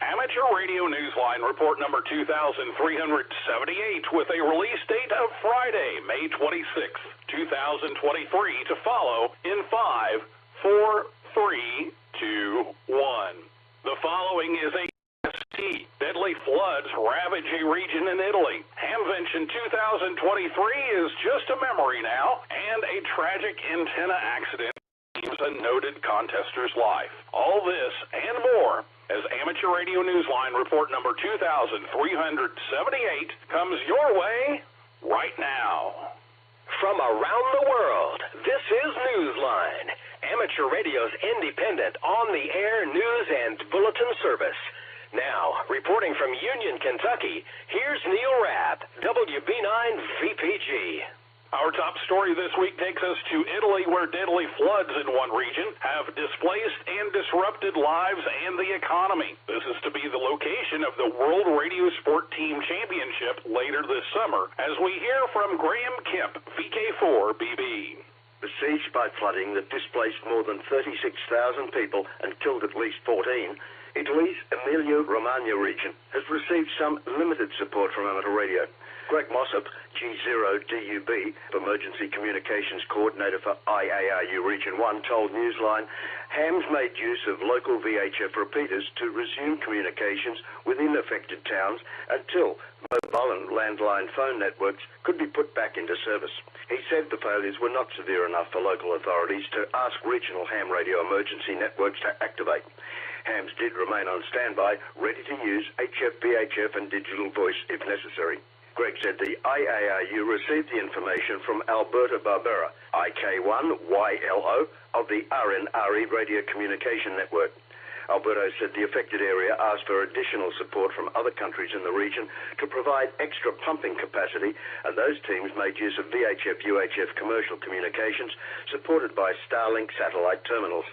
Amateur Radio Newsline report number 2378 with a release date of Friday, May 26th, 2023 to follow in 5, 4, 3, 2, 1. The following is a deadly floods ravage a region in Italy. Hamvention 2023 is just a memory now, and a tragic antenna accident claims a noted contester's life. All this and more as Amateur Radio Newsline report number 2378 comes your way right now. From around the world, this is Newsline, Amateur Radio's independent on-the-air news and bulletin service. Now, reporting from Union, Kentucky, here's Neil Rapp, WB9VPG. Our top story this week takes us to Italy, where deadly floods in one region have displaced and disrupted lives and the economy. This is to be the location of the World Radio Sport Team Championship later this summer, as we hear from Graham Kemp, VK4BB. Besieged by flooding that displaced more than 36,000 people and killed at least 14, Italy's Emilia-Romagna region has received some limited support from amateur radio. Greg Mossop, G0DUB, Emergency Communications Coordinator for IARU Region 1, told Newsline Hams made use of local VHF repeaters to resume communications within affected towns until mobile and landline phone networks could be put back into service. He said the failures were not severe enough for local authorities to ask regional ham radio emergency networks to activate. Hams did remain on standby, ready to use HF, VHF and digital voice if necessary. Greg said the IARU received the information from Alberto Barbera, IK1YLO, of the RNRE Radio Communication Network. Alberto said the affected area asked for additional support from other countries in the region to provide extra pumping capacity, and those teams made use of VHF-UHF commercial communications supported by Starlink satellite terminals.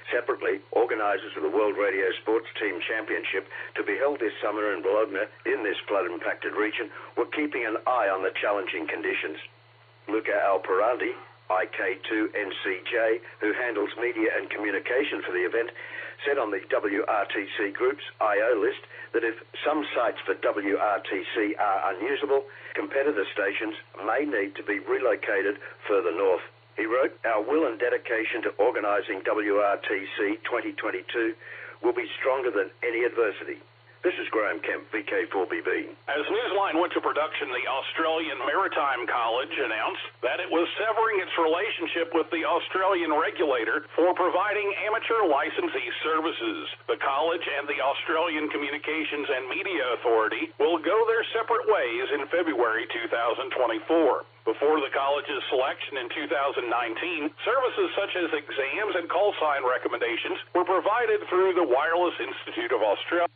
Separately, organisers of the World Radio Sports Team Championship, to be held this summer in Bologna in this flood-impacted region, were keeping an eye on the challenging conditions. Luca Alperandi, IK2NCJ, who handles media and communication for the event, said on the WRTC Group's I.O. list that if some sites for WRTC are unusable, competitor stations may need to be relocated further north. He wrote, "Our will and dedication to organising WRTC 2022 will be stronger than any adversity." This is Graham Kemp, VK4BB. As Newsline went to production, the Australian Maritime College announced that it was severing its relationship with the Australian regulator for providing amateur licensee services. The college and the Australian Communications and Media Authority will go their separate ways in February 2024. Before the college's selection in 2019, services such as exams and call sign recommendations were provided through the Wireless Institute of Australia.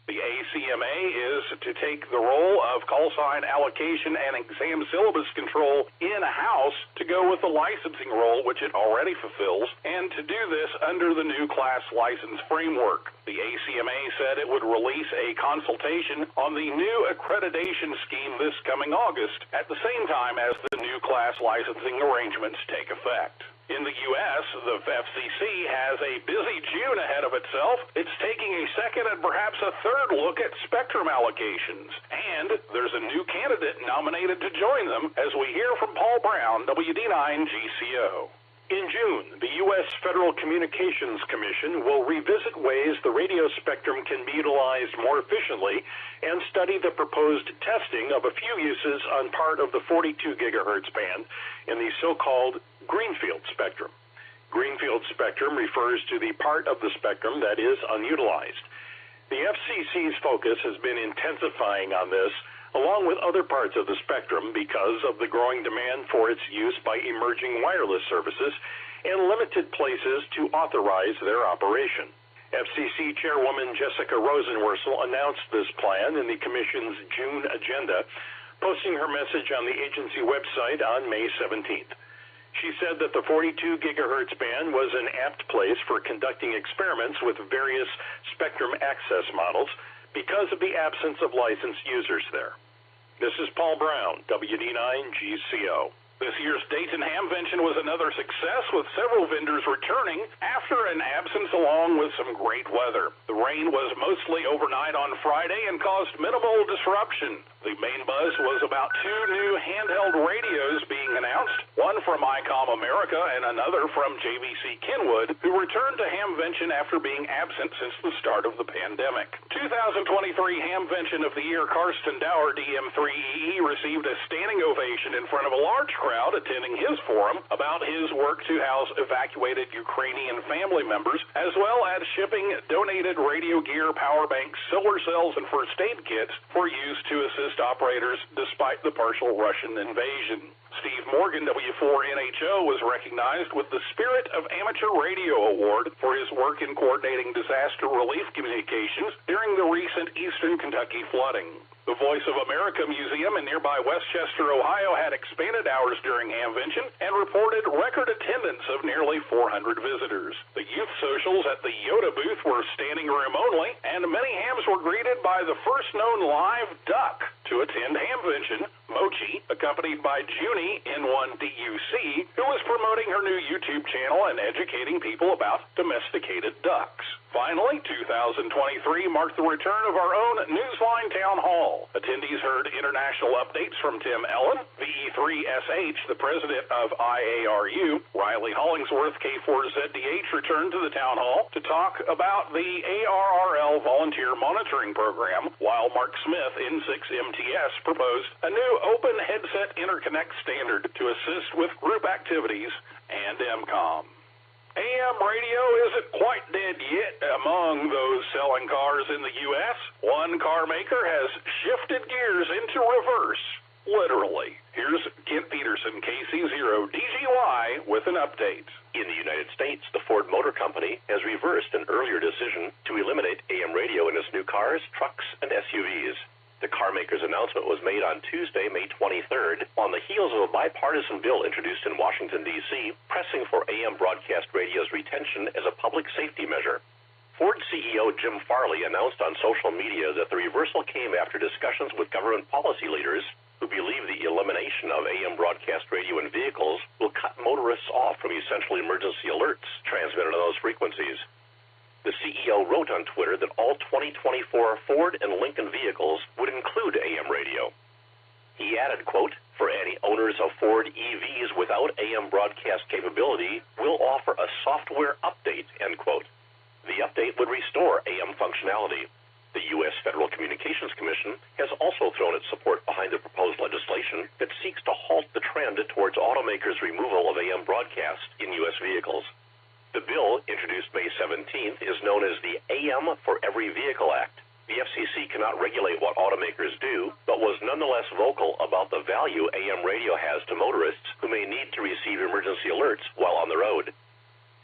The ACMA is to take the role of call sign allocation and exam syllabus control in-house to go with the licensing role, which it already fulfills, and to do this under the new class license framework. The ACMA said it would release a consultation on the new accreditation scheme this coming August, at the same time as the new class licensing arrangements take effect. In the U.S., the FCC has a busy June ahead of itself. It's taking a second and perhaps a third look at spectrum allocations. And there's a new candidate nominated to join them, as we hear from Paul Brown, WD9GCO. In June, the U.S. Federal Communications Commission will revisit ways the radio spectrum can be utilized more efficiently and study the proposed testing of a few uses on part of the 42 gigahertz band in the so-called greenfield spectrum. Greenfield spectrum refers to the part of the spectrum that is unutilized. The FCC's focus has been intensifying on this, along with other parts of the spectrum, because of the growing demand for its use by emerging wireless services and limited places to authorize their operation. FCC Chairwoman Jessica Rosenworcel announced this plan in the Commission's June agenda, posting her message on the agency website on May 17th. She said that the 42 gigahertz band was an apt place for conducting experiments with various spectrum access models because of the absence of licensed users there. This is Paul Brown, WD9GCO. This year's Dayton Hamvention was another success, with several vendors returning after an absence along with some great weather. The rain was mostly overnight on Friday and caused minimal disruption. The main buzz was about two new handheld radios being announced, one from ICOM America and another from JVC Kenwood, who returned to Hamvention after being absent since the start of the pandemic. 2023 Hamvention of the Year Karsten Dower, DM3EE, received a standing ovation in front of a large crowd attending his forum about his work to house evacuated Ukrainian family members, as well as shipping donated radio gear, power banks, solar cells, and first aid kits for use to assist operators despite the partial Russian invasion. Steve Morgan, W4NHO, was recognized with the Spirit of Amateur Radio Award for his work in coordinating disaster relief communications during the recent Eastern Kentucky flooding. The Voice of America Museum in nearby Westchester, Ohio, had expanded hours during Hamvention and reported record attendance of nearly 400 visitors. The youth socials at the Yoda booth were standing room only, and many hams were greeted by the first known live duck to attend Hamvention, Mochi, accompanied by Junie, N1DUC, who was promoting her new YouTube channel and educating people about domesticated ducks. Finally, 2023 marked the return of our own Newsline Town Hall. Attendees heard international updates from Tim Ellen, VE3SH, the president of IARU. Riley Hollingsworth, K4ZDH, returned to the town hall to talk about the ARRL volunteer monitoring program, while Mark Smith, N6MTS, proposed a new open headset interconnect standard to assist with group activities and MCOM. AM radio isn't quite dead yet among those selling cars in the U.S. One car maker has shifted gears into reverse, literally. Here's Kent Peterson, KC0DGY, with an update. In the United States, the Ford Motor Company has reversed an earlier decision to eliminate AM radio in its new cars, trucks, and SUVs. The carmaker's announcement was made on Tuesday, May 23rd, on the heels of a bipartisan bill introduced in Washington, D.C., pressing for AM broadcast radio's retention as a public safety measure. Ford CEO Jim Farley announced on social media that the reversal came after discussions with government policy leaders who believe the elimination of AM broadcast radio in vehicles will cut motorists off from essential emergency alerts transmitted on those frequencies. The CEO wrote on Twitter that all 2024 Ford and Lincoln vehicles would include AM radio. He added, quote, "For any owners of Ford EVs without AM broadcast capability, we'll offer a software update," end quote. The update would restore AM functionality. The U.S. Federal Communications Commission has also thrown its support behind the proposed legislation that seeks to halt the trend towards automakers' removal of AM broadcast in U.S. vehicles. The bill, introduced May 17th, is known as the AM for Every Vehicle Act. The FCC cannot regulate what automakers do, but was nonetheless vocal about the value AM radio has to motorists who may need to receive emergency alerts while on the road.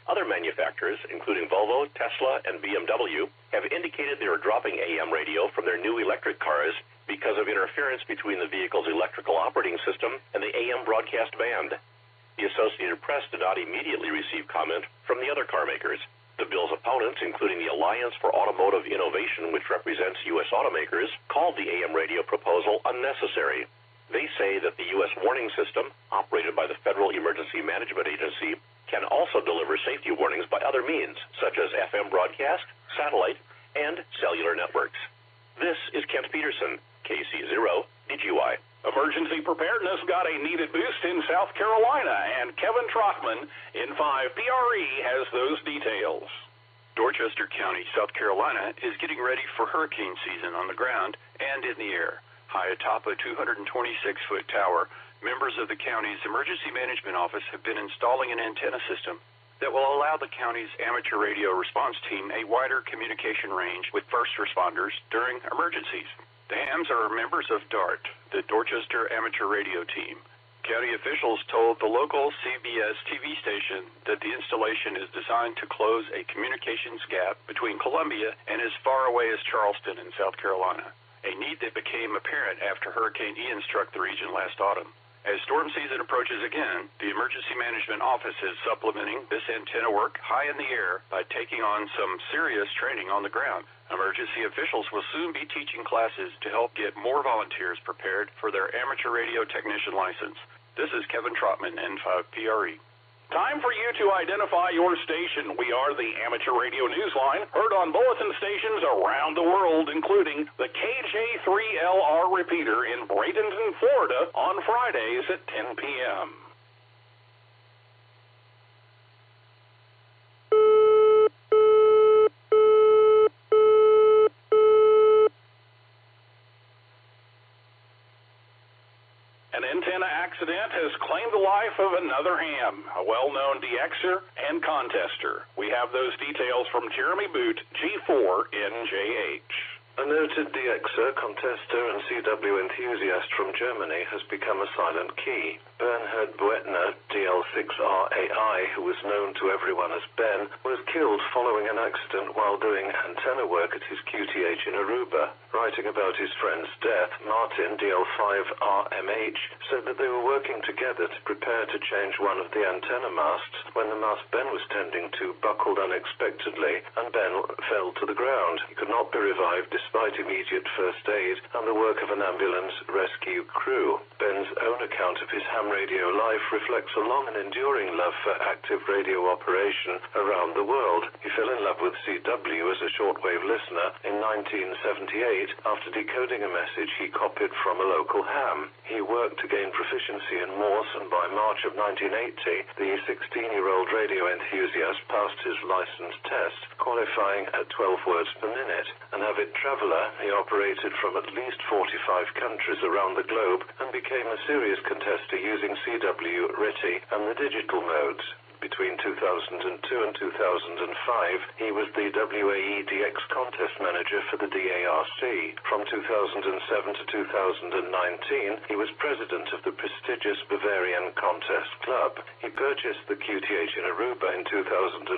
Other manufacturers, including Volvo, Tesla, and BMW, have indicated they are dropping AM radio from their new electric cars because of interference between the vehicle's electrical operating system and the AM broadcast band. The Associated Press did not immediately receive comment from the other car makers. The bill's opponents, including the Alliance for Automotive Innovation, which represents U.S. automakers, called the AM radio proposal unnecessary. They say that the U.S. warning system, operated by the Federal Emergency Management Agency, can also deliver safety warnings by other means, such as FM broadcast, satellite, and cellular networks. This is Kent Peterson, KC0DGY. Emergency preparedness got a needed boost in South Carolina, and Kevin Trotman in 5PRE has those details. Dorchester County, South Carolina, is getting ready for hurricane season on the ground and in the air. High atop a 226-foot tower, members of the county's Emergency Management Office have been installing an antenna system that will allow the county's amateur radio response team a wider communication range with first responders during emergencies. The hams are members of DART, the Dorchester Amateur Radio Team. County officials told the local CBS TV station that the installation is designed to close a communications gap between Columbia and as far away as Charleston in South Carolina, a need that became apparent after Hurricane Ian struck the region last autumn. As storm season approaches again, the Emergency Management Office is supplementing this antenna work high in the air by taking on some serious training on the ground. Emergency officials will soon be teaching classes to help get more volunteers prepared for their amateur radio technician license. This is Kevin Trotman, N5PRE. Time for you to identify your station. We are the Amateur Radio Newsline, heard on bulletin stations around the world, including the KJ3LR repeater in Bradenton, Florida, on Fridays at 10 p.m. An antenna accident has claimed the life of another ham, a well-known DXer and contester. We have those details from Jeremy Boot, G4NJH. A noted DXer, contester, and CW enthusiast from Germany has become a silent key. Bernhard Buettner, DL6RAI, who was known to everyone as Ben, was killed following an accident while doing antenna work at his QTH in Aruba. Writing about his friend's death, Martin, DL5RMH, said that they were working together to prepare to change one of the antenna masts when the mast Ben was tending to buckled unexpectedly and Ben fell to the ground. He could not be revived despite immediate first aid and the work of an ambulance rescue crew. Ben's own account of his ham radio life reflects a long and enduring love for active radio operation around the world. He fell in love with CW as a shortwave listener in 1978 after decoding a message he copied from a local ham. He worked to gain proficiency in Morse, and by March of 1980, the 16-year-old radio enthusiast passed his license test, qualifying at 12 words per minute. An avid traveler, he operated from at least 45 countries around the globe and became a serious contester using CW, RTTY, and the digital modes. Between 2002 and 2005, he was the WAE DX contest manager for the DARC. From 2007 to 2019, he was president of the prestigious Bavarian Contest Club. He purchased the QTH in Aruba in 2014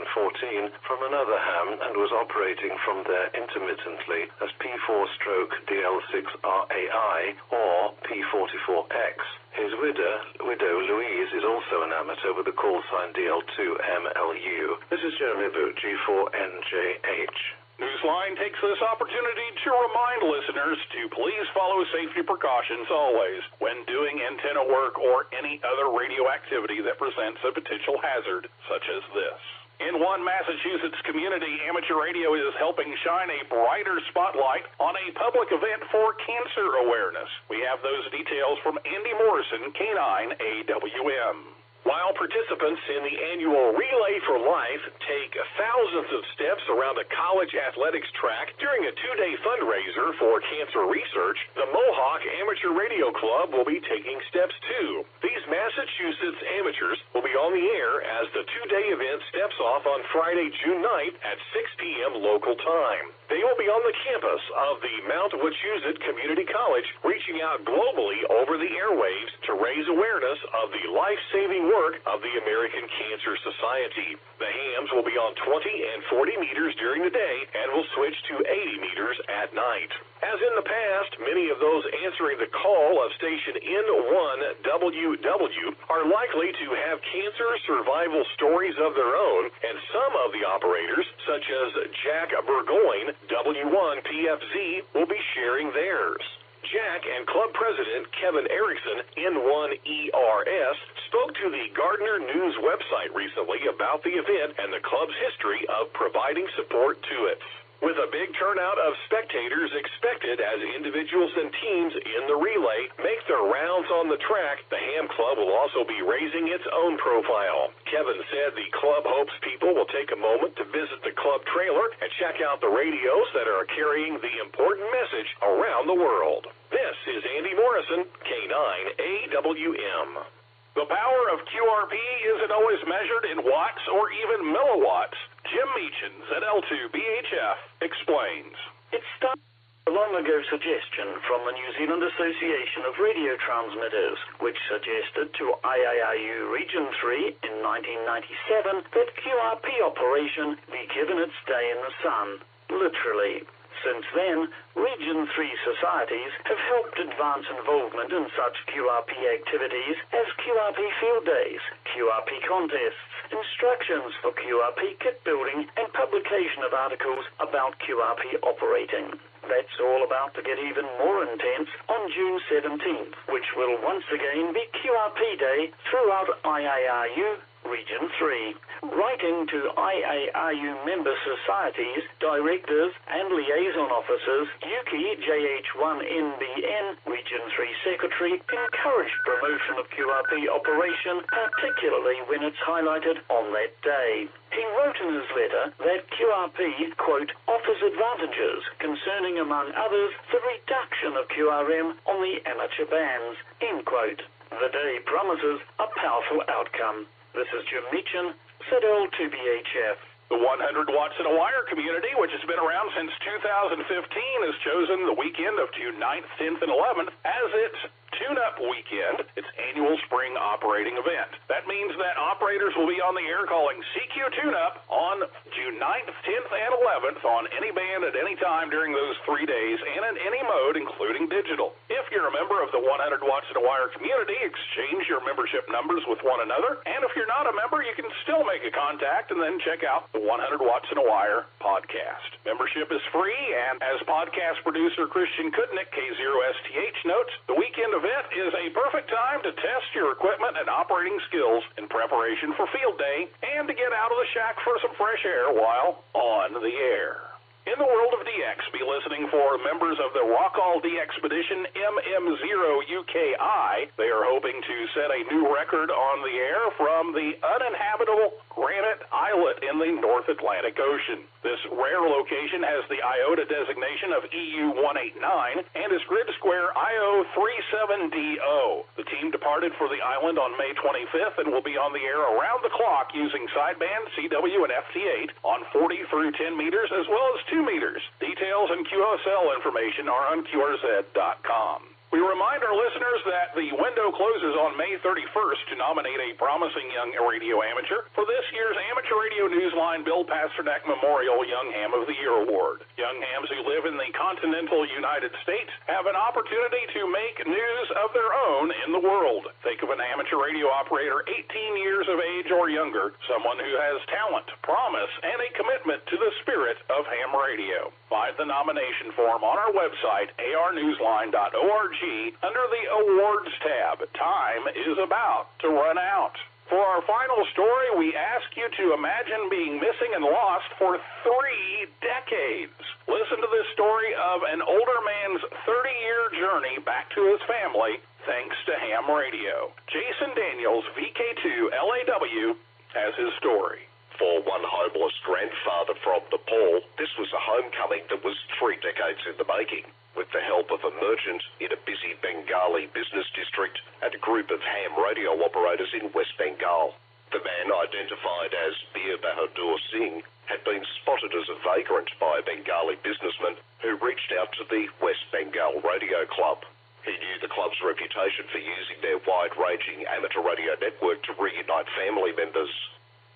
from another ham and was operating from there intermittently as P4/DL6RAI or P44X. His widow, Louise, is also an amateur with the call sign DL2MLU. This is Jeremy Boot, G4NJH. Newsline takes this opportunity to remind listeners to please follow safety precautions always when doing antenna work or any other radio activity that presents a potential hazard, such as this. In one Massachusetts community, amateur radio is helping shine a brighter spotlight on a public event for cancer awareness. We have those details from Andy Morrison, K9 AWM. While participants in the annual Relay for Life take thousands of steps around a college athletics track during a two-day fundraiser for cancer research, the Mohawk Amateur Radio Club will be taking steps too. These Massachusetts amateurs will be on the air as the two-day event steps off on Friday, June 9th at 6 p.m. local time. They will be on the campus of the Mount Wachusett Community College, reaching out globally over the airwaves to raise awareness of the life-saving work of the American Cancer Society. The hams will be on 20 and 40 meters during the day and will switch to 80 meters at night. As in the past, many of those answering the call of station N1WW are likely to have cancer survival stories of their own, and some of the operators, such as Jack Burgoyne, W1PFZ, will be sharing theirs. Jack and club president Kevin Erickson, N1ERS, spoke to the Gardner News website recently about the event and the club's history of providing support to it. With a big turnout of spectators expected as individuals and teams in the relay make their rounds on the track, the Ham Club will also be raising its own profile. Kevin said the club hopes people will take a moment to visit the club trailer and check out the radios that are carrying the important message around the world. This is Andy Morrison, K9AWM. The power of QRP isn't always measured in watts or even milliwatts. Jim Meachins at L2BHF explains. It started a long-ago suggestion from the New Zealand Association of Radio Transmitters, which suggested to IARU Region 3 in 1997 that QRP operation be given its day in the sun, literally. Since then, Region 3 societies have helped advance involvement in such QRP activities as QRP field days, QRP contests, instructions for QRP kit building, and publication of articles about QRP operating. That's all about to get even more intense on June 17th, which will once again be QRP Day throughout IARU Region 3. Writing to IARU member societies, directors, and liaison officers, Yuki JH1NBN, Region 3 Secretary, encouraged promotion of QRP operation, particularly when it's highlighted on that day. He wrote in his letter that QRP, quote, offers advantages concerning, among others, the reduction of QRM on the amateur bands, end quote. The day promises a powerful outcome. This is Jim Meechan, ZL 2BHF. The 100 watts in a wire community, which has been around since 2015, has chosen the weekend of June 9th, 10th, and 11th as its Tune-Up Weekend, its annual spring operating event. That means that operators will be on the air calling CQ Tune-Up on June 9th, 10th, and 11th on any band at any time during those 3 days and in any mode, including digital. If you're a member of the 100 watts in a wire community, exchange your membership numbers with one another, and if you're not a member, you can still make a contact and then check out the 100 watts in a wire podcast. Membership is free, and as podcast producer Christian Kutnick, K0STH, notes, the weekend event is a perfect time to test your equipment and operating skills in preparation for field day and to get out of the shack for some fresh air while on the air. In the world of DX, be listening for members of the Rockall DXpedition MM0UKI. They are hoping to set a new record on the air from the uninhabitable Granite Islet in the North Atlantic Ocean. This rare location has the IOTA designation of EU189 and is grid square IO37DO. The team departed for the island on May 25th and will be on the air around the clock using sideband CW and FT8 on 40 through 10 meters as well as 2 meters. Details and QSL information are on QRZ.com. We remind our listeners that the window closes on May 31st to nominate a promising young radio amateur for this year's Amateur Radio Newsline Bill Pasternak Memorial Young Ham of the Year Award. Young hams who live in the continental United States have an opportunity to make news of their own in the world. Think of an amateur radio operator 18 years of age or younger, someone who has talent, promise, and a commitment to the spirit of ham radio. Find the nomination form on our website, arnewsline.org, under the Awards tab. Time is about to run out. For our final story, we ask you to imagine being missing and lost for 3 decades. Listen to this story of an older man's 30-year journey back to his family thanks to ham radio. Jason Daniels, VK2 LAW, has his story. For one homeless grandfather from Nepal, this was a homecoming that was 3 decades in the making. With the help of a merchant in a busy Bengali business district and a group of ham radio operators in West Bengal. The man, identified as Bir Bahadur Singh, had been spotted as a vagrant by a Bengali businessman who reached out to the West Bengal Radio Club. He knew the club's reputation for using their wide-ranging amateur radio network to reunite family members.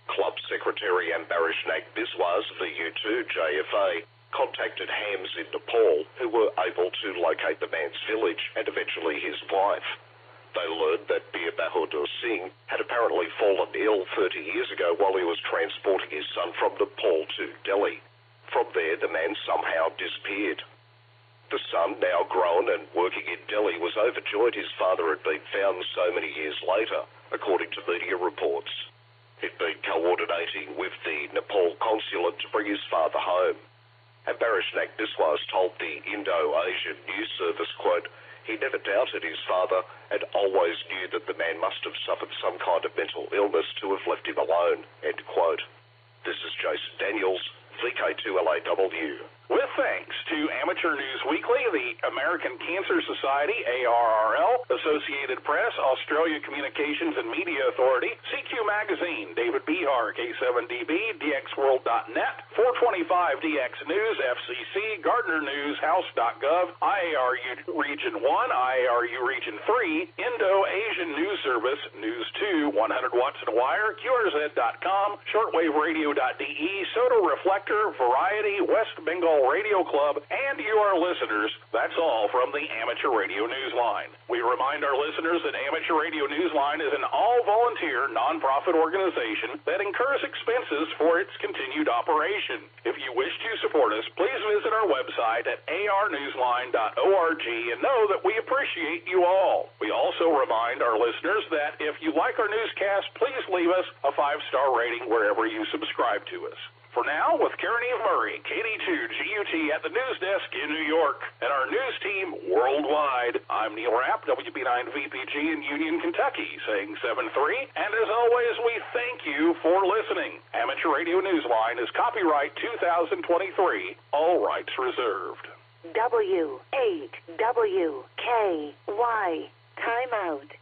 Club Secretary Ambarish Nag Biswas of the U2 JFA contacted hams in Nepal who were able to locate the man's village and eventually his wife. They learned that Bir Bahadur Singh had apparently fallen ill 30 years ago while he was transporting his son from Nepal to Delhi. From there, the man somehow disappeared. The son, now grown and working in Delhi, was overjoyed his father had been found so many years later, according to media reports. He'd been coordinating with the Nepal consulate to bring his father home. Ambarish Nag Biswas told the Indo-Asian News Service, quote, he never doubted his father and always knew that the man must have suffered some kind of mental illness to have left him alone, end quote. This is Jason Daniels, VK2LAW. With thanks to Amateur News Weekly, the American Cancer Society, ARRL, Associated Press, Australia Communications and Media Authority, CQ Magazine, David Behar, K7DB, DXWorld.net, 425DX News, FCC, Gardner News, House.gov, IARU Region 1, IARU Region 3, Indo-Asian News Service, News 2, 100 Watts and a Wire, QRZ.com, ShortwaveRadio.de, Soto Reflector, Variety, West Bengal National Radio Club, and you, our listeners. That's all from the Amateur Radio Newsline. We remind our listeners that Amateur Radio Newsline is an all-volunteer, nonprofit organization that incurs expenses for its continued operation. If you wish to support us, please visit our website at arnewsline.org and know that we appreciate you all. We also remind our listeners that if you like our newscast, please leave us a 5-star rating wherever you subscribe to us. For now, with Karen Eve Murray, KD2 GUT at the news desk in New York, and our news team worldwide, I'm Neil Rapp, WB9 VPG in Union, Kentucky, saying 7-3. And as always, we thank you for listening. Amateur Radio Newsline is copyright 2023, all rights reserved. W8WKY. Time out.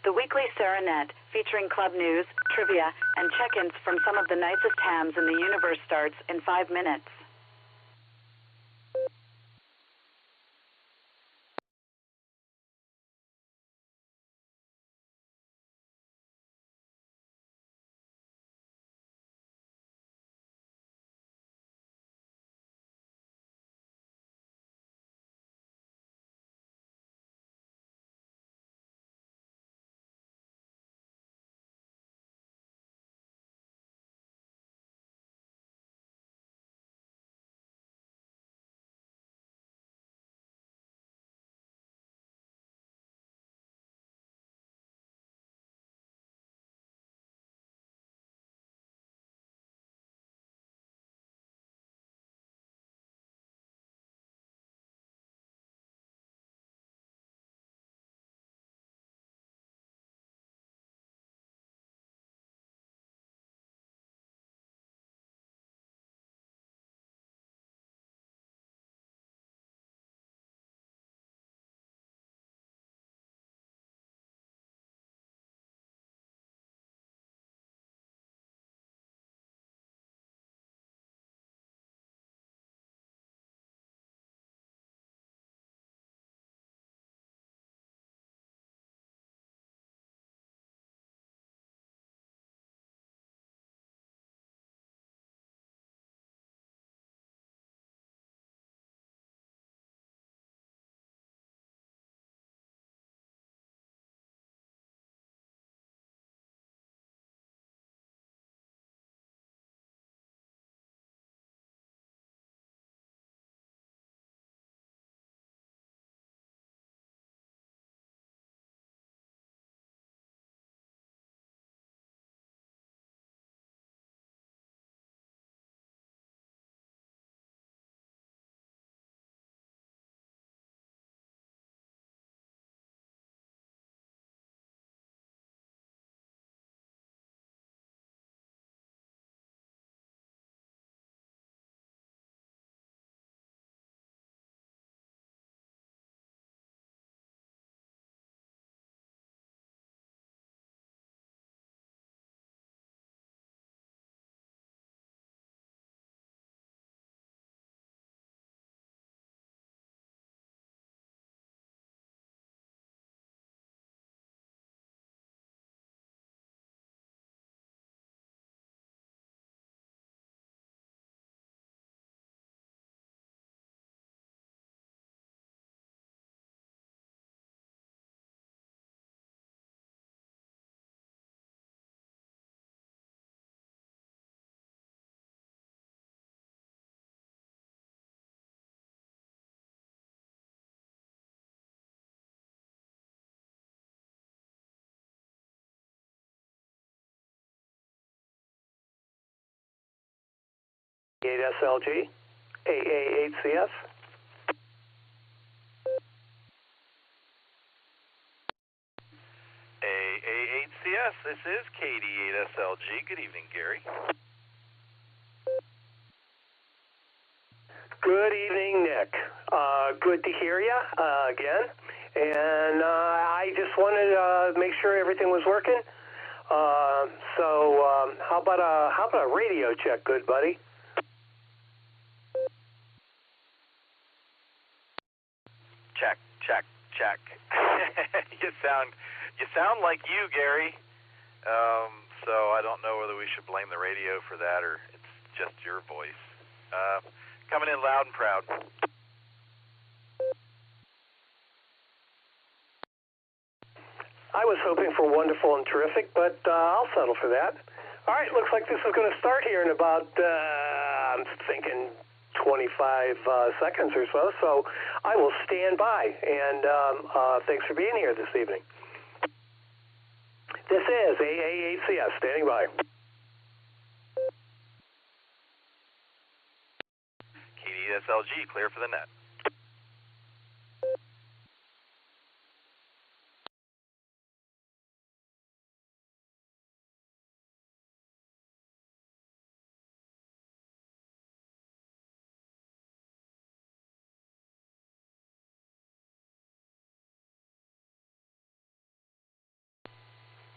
the weekly Serenet, featuring club news, trivia, and check-ins from some of the nicest hams in the universe starts in 5 minutes. SLG, AA8CS. AA8CS, this is KD8SLG. Good evening, Gary. Good evening, Nick. Good to hear you again. And I just wanted to make sure everything was working. How about a radio check, good buddy? Check, check, check. You sound like you, Gary. So I don't know whether we should blame the radio for that or it's just your voice. Coming in loud and proud. I was hoping for wonderful and terrific, but I'll settle for that. All right, looks like this is going to start here in about, I'm thinking 25 seconds or so, so I will stand by, and thanks for being here this evening. This is AA8CS, standing by. KD8SLG, clear for the net.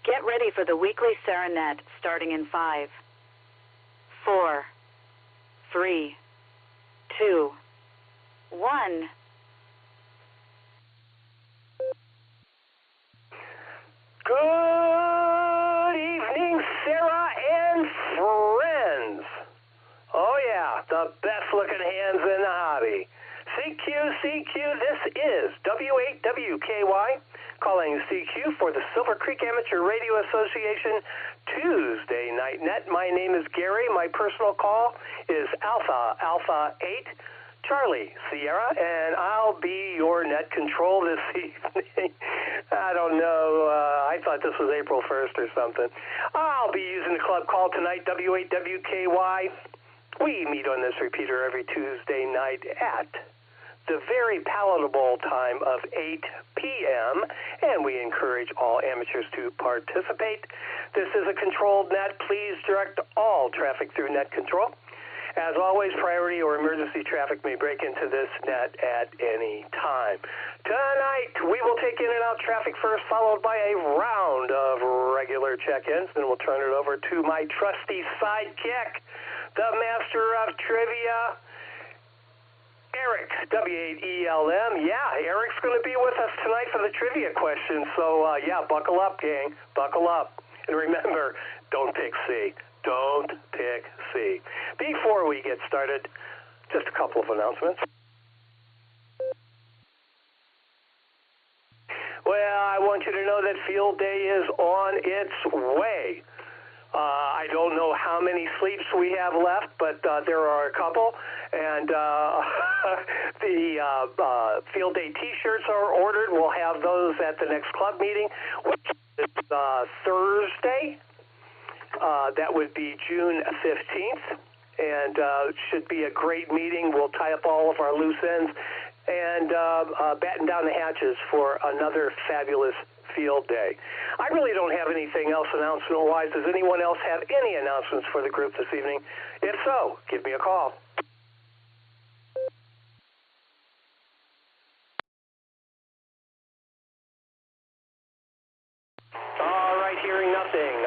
Get ready for the weekly Serenet starting in 5, 4, 3, 2, 1. Good evening, Sarah and friends. Oh yeah, the best looking hands in the hobby. CQ, this is W8WKY, calling CQ for the Silvercreek Amateur Radio Association Tuesday Night Net. My name is Gary. My personal call is Alpha 8, Charlie Sierra, and I'll be your net control this evening. I don't know. I thought this was April 1st or something. I'll be using the club call tonight, W8WKY. We meet on this repeater every Tuesday night at the very palatable time of 8 p.m., and we encourage all amateurs to participate. This is a controlled net. Please direct all traffic through net control. As always, priority or emergency traffic may break into this net at any time. Tonight, we will take in and out traffic first, followed by a round of regular check-ins. Then we'll turn it over to my trusty sidekick, the master of trivia, Eric, W8ELM. Yeah, Eric's going to be with us tonight for the trivia questions. So, yeah, buckle up, gang. Buckle up. And remember, don't pick C. Don't pick C. Before we get started, just a couple of announcements. Well, I want you to know that Field Day is on its way. I don't know how many sleeps we have left, but there are a couple. And the Field Day T-shirts are ordered. We'll have those at the next club meeting, which is Thursday. That would be June 15th. And should be a great meeting. We'll tie up all of our loose ends and batten down the hatches for another fabulous Field Day. I really don't have anything else announcement-wise. Does anyone else have any announcements for the group this evening? If so, give me a call. All right, hearing nothing.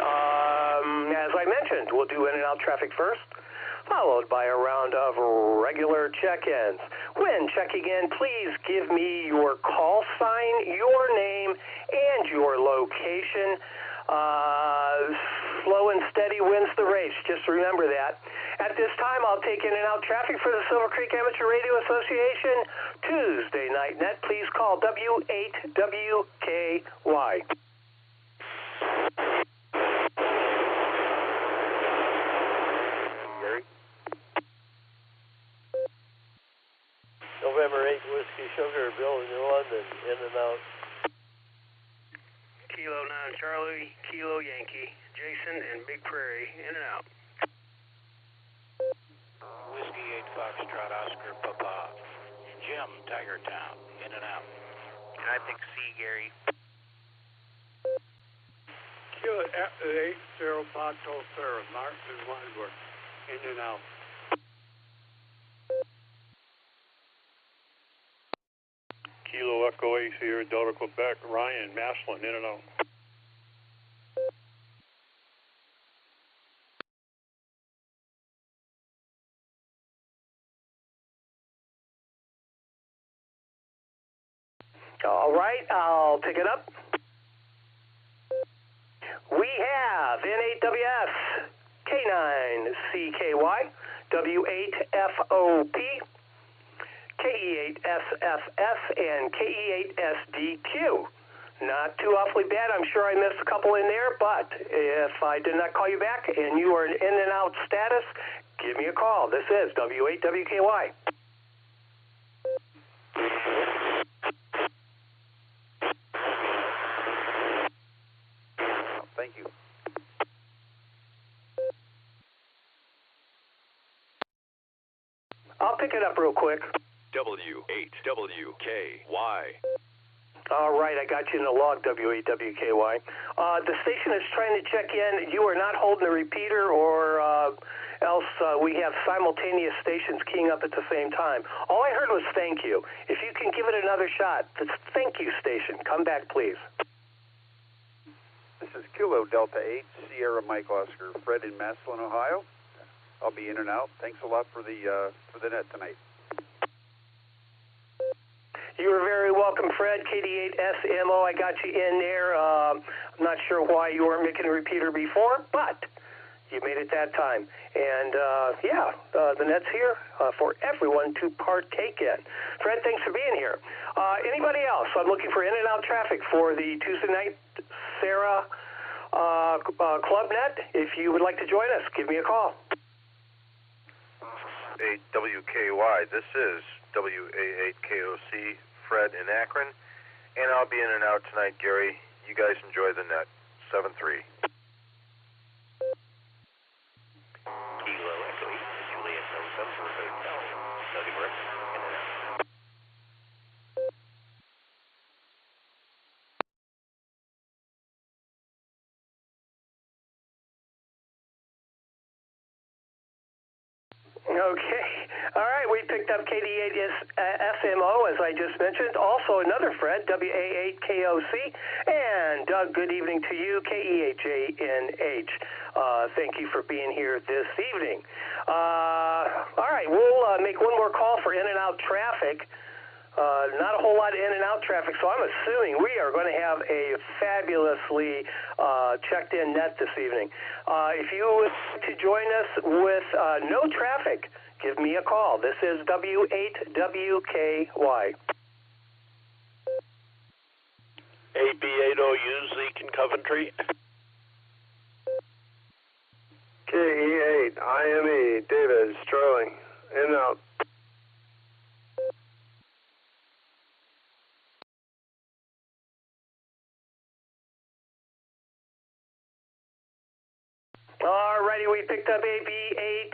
As I mentioned, we'll do in and out traffic first, followed by a round of regular check-ins. When checking in, please give me your call sign, your name, and your location. Slow and steady wins the race. Just remember that. At this time, I'll take in and out traffic for the Silvercreek Amateur Radio Association Tuesday Night Net. Please call W8WKY. November 8th, Whiskey Sugar, Bill in New London, in and out. Kilo 9 Charlie, Kilo Yankee, Jason and Big Prairie, in and out. Whiskey 8 Foxtrot, Oscar Papa, Jim, Tiger Town, in and out. Can I pick C, Gary? Kilo 8 Pato Sarah, Martin Winesburg, in and out. Kilo Echo Ace here, Delta Quebec, Ryan, Maslin, in and out. All right, I'll pick it up. We have N8WS, K9CKY, W8FOP, KE8SFS, and KE8SDQ. Not too awfully bad. I'm sure I missed a couple in there, but if I did not call you back and you are in and out status, give me a call. This is W8WKY. Thank you. I'll pick it up real quick. W8WKY. All right, I got you in the log, W8WKY. The station is trying to check in. You are not holding a repeater, or else we have simultaneous stations keying up at the same time. All I heard was thank you. If you can give it another shot, the thank you station. Come back, please. is Kilo Delta 8, Sierra Mike Oscar, Fred in Massillon, Ohio. I'll be in and out. Thanks a lot for the net tonight. You're very welcome, Fred. KD8SMO, I got you in there. I'm not sure why you weren't making a repeater before, but you made it that time. And, the net's here for everyone to partake in. Fred, thanks for being here. Anybody else? I'm looking for in and out traffic for the Tuesday night Sarah Club Net. If you would like to join us, give me a call. 8WKY, this is WA8KOC, Fred in Akron, and I'll be in and out tonight, Gary. You guys enjoy the net. 7-3. Kilo Echo 8, Juliet November Hotel, Sunnybrook, in and out. Okay. All right, we picked up KD8 SMO, as I just mentioned. Also another Fred, WA8KOC. And Doug, good evening to you, KEHANH. Thank you for being here this evening. All right, we'll make one more call for in and out traffic. Not a whole lot of in and out traffic, so I'm assuming we are going to have a fabulously checked in net this evening. If you would like to join us with no traffic, give me a call. This is W8WKY. AB8OU, Zeke in Coventry. KE8, IME, David, Sterling, in and out. Alrighty, we picked up AB8OU.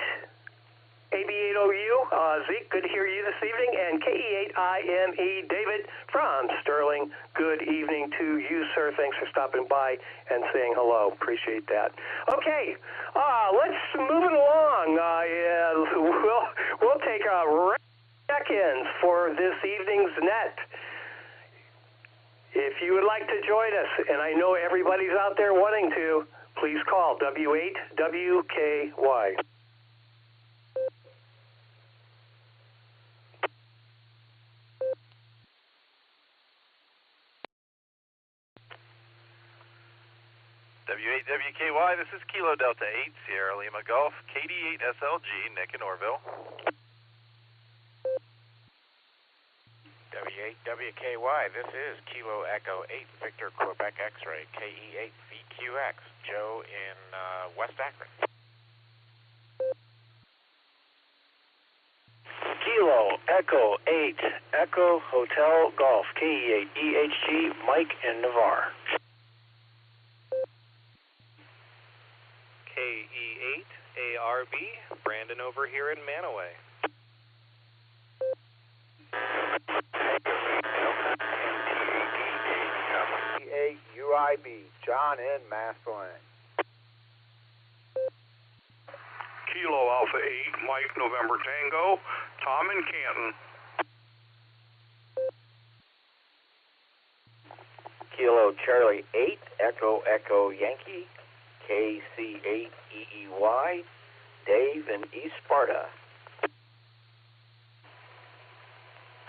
Zeke, good to hear you this evening. And KE8IME, David from Sterling. Good evening to you, sir. Thanks for stopping by and saying hello. Appreciate that. Okay, let's move it along. We'll take check-ins for this evening's net. If you would like to join us, and I know everybody's out there wanting to, please call W8WKY. W8WKY, this is Kilo Delta 8, Sierra Lima Golf, KD8SLG, Nick in Orville. W8WKY, this is Kilo Echo 8, Victor Quebec X-Ray, KE8VQX, Joe in West Akron. Kilo Echo 8, Echo Hotel Golf, KE8EHG, Mike in Navarre. KE8ARB, Brandon over here in Manaway. KE8UIB, John in Massillon. Kilo Alpha 8, Mike November Tango, Tom in Canton. Kilo Charlie 8, Echo Echo Yankee, KC8EEY, Dave in East Sparta.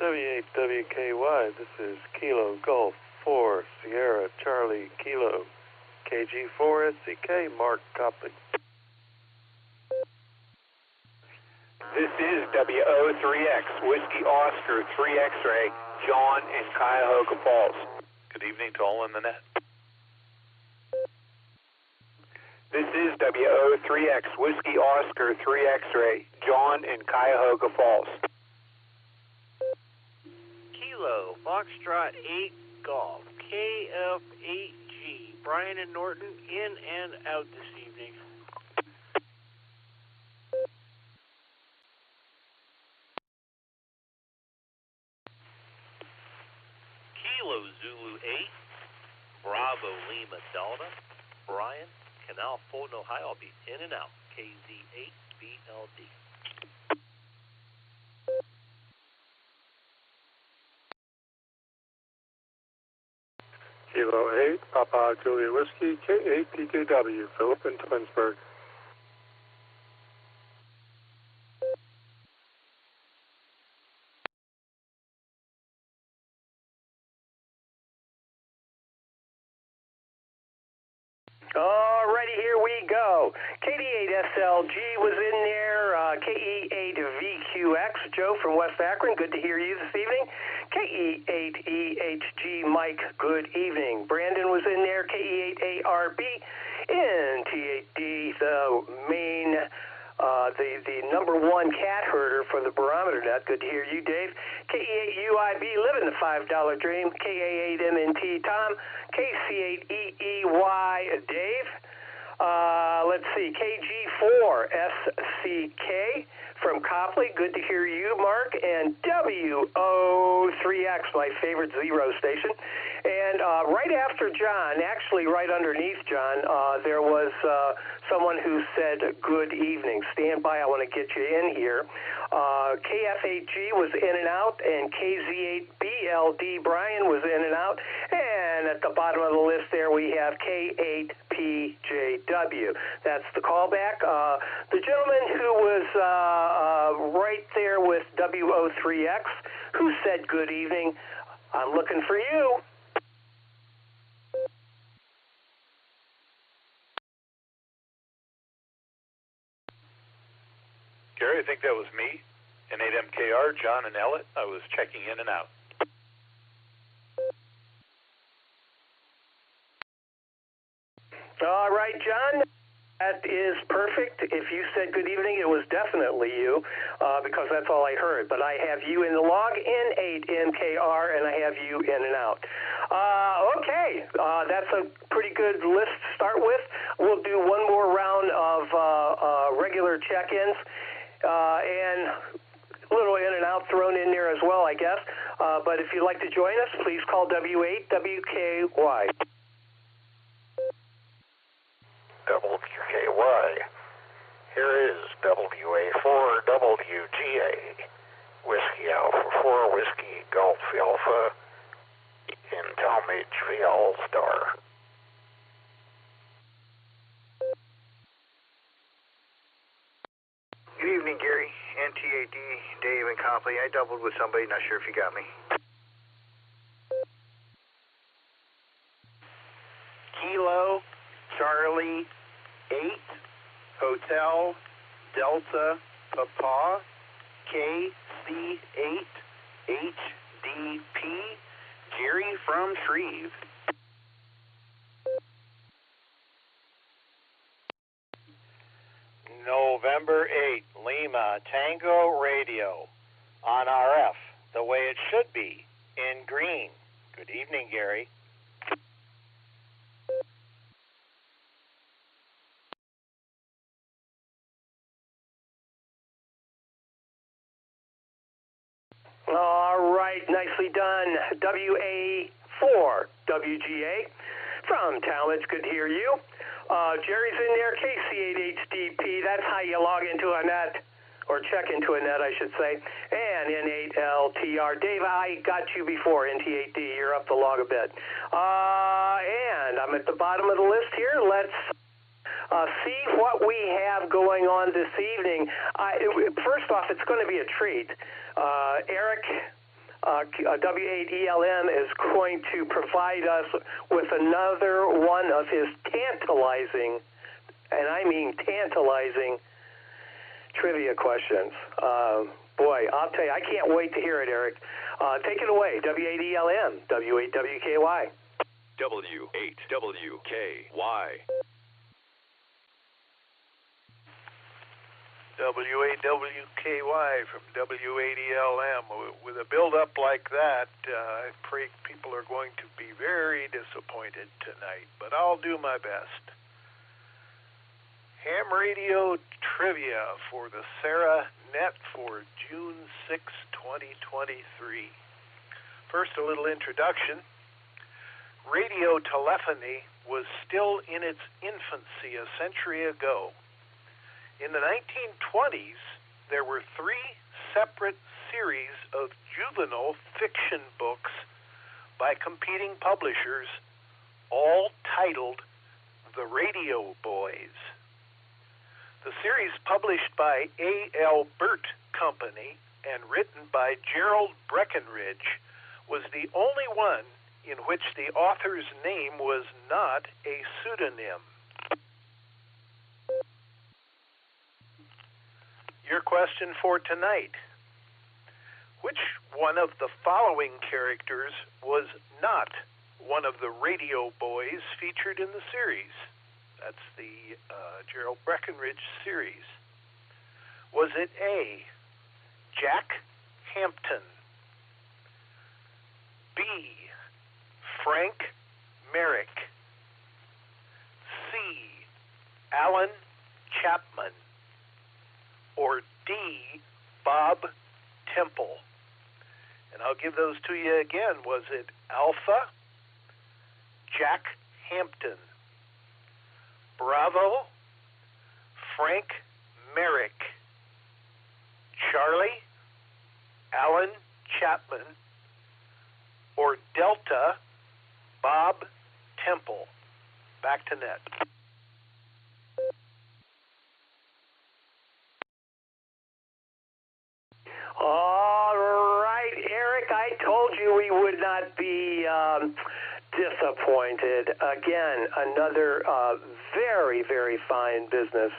W8WKY, this is Kilo Golf 4, Sierra Charlie Kilo, KG4SCK, Mark Copley. This is WO3X, Whiskey Oscar 3 X-Ray, John in Cuyahoga Falls. Good evening to all in the net. This is WO3X, Whiskey Oscar 3 X-Ray, John in Cuyahoga Falls. Kilo Foxtrot 8 Golf, KF8G, Brian and Norton in and out this evening. Kilo Zulu 8, Bravo Lima Delta, Brian, Canal Fulton, Ohio. I'll be in and out, KZ8BLD. Kilo 8, Papa Julia Whiskey, K8PKW, Philip in Twinsburg. Alrighty, here we go. KD8SLG was in there. KE8VQX, Joe from West Akron, good to hear you this evening. KE8EHG, Mike, good evening. Brandon was in there. KE8ARB, NT8D, the main, the number one cat herder for the barometer net. Good to hear you, Dave. KE8UIB, living the $5 dream. KA8MNT, Tom. KC8EEY, Dave. Let's see, KG4SCK from Copley, good to hear you, Mark. And WO3X, my favorite zero station. And right after John, actually right underneath John, there was someone who said good evening. Stand by, I want to get you in here. KF8G was in and out, and KZ8BLD Brian was in and out. And at the bottom of the list there we have K8PJW. That's the callback. The gentleman who was right there with WO3X, who said good evening, I'm looking for you. Gary, I think that was me, and 8MKR, John and Ellett. I was checking in and out. All right, John, that is perfect. If you said good evening, it was definitely you, because that's all I heard. But I have you in the log in 8MKR, and I have you in and out. Okay, that's a pretty good list to start with. We'll do one more round of regular check-ins, and a little in and out thrown in there as well, I guess. But if you'd like to join us, please call W8WKY. WKY. Here is WA4WGA. Whiskey Alpha 4, Whiskey Golf Alpha, in Talmadge v. All-Star. Good evening, Gary. NT8D, Dave and Copley. I doubled with somebody, not sure if you got me. Kilo, Charlie, 8, Hotel, Delta, Papa, KC8, HDP, Jerry from Shreve. November 8, Lima, Tango Radio, on RF, the way it should be, in green. Good evening, Gary. All right, nicely done. WA4WGA from Talmadge, good to hear you. Jerry's in there, KC8HDP, that's how you log into a net, or check into a net, I should say. And N8LTR. Dave, I got you before, NT8D, you're up the log a bit. And I'm at the bottom of the list here. Let's see what we have going on this evening. First off, it's going to be a treat. Eric, W8ELM, is going to provide us with another one of his tantalizing, and I mean tantalizing, trivia questions. Boy, I'll tell you, I can't wait to hear it, Eric. Take it away, W8ELM, W8WKY. W8WKY. W8WKY from W8ELM. With a build-up like that, I pray people are going to be very disappointed tonight, but I'll do my best. Ham radio trivia for the Sarah Net for June 6, 2023. First, a little introduction. Radio telephony was still in its infancy a century ago. In the 1920s, there were 3 separate series of juvenile fiction books by competing publishers all titled The Radio Boys. The series, published by A.L. Burt Company and written by Gerald Breckenridge, was the only one in which the author's name was not a pseudonym. Your question for tonight: which one of the following characters was not one of the Radio Boys featured in the series? That's the Gerald Breckenridge series. Was it A, Jack Hampton, B, Frank Merrick, C, Alan Chapman, or D, Bob Temple? And I'll give those to you again. Was it Alpha, Jack Hampton, Bravo, Frank Merrick, Charlie, Alan Chapman, or Delta, Bob Temple? Back to net. All right, Eric, I told you we would not be disappointed. Again, another very, very fine business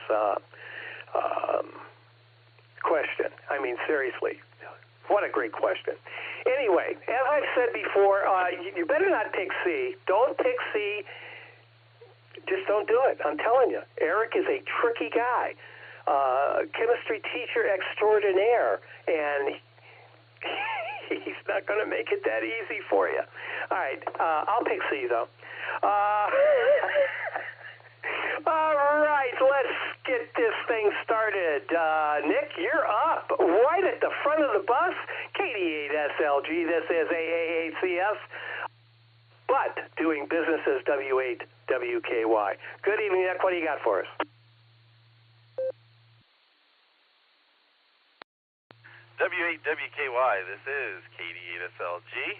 question. I mean, seriously, what a great question. Anyway, as I've said before, you better not pick C. Don't pick C. Just don't do it. I'm telling you. Eric is a tricky guy. Chemistry teacher extraordinaire, and he's not going to make it that easy for you. All right, I'll pick C, though. All right, let's get this thing started. Nick, you're up right at the front of the bus. KD8SLG, this is AAACS, but doing business as W8WKY. Good evening, Nick. What do you got for us? W8WKY, this is KD8SLG,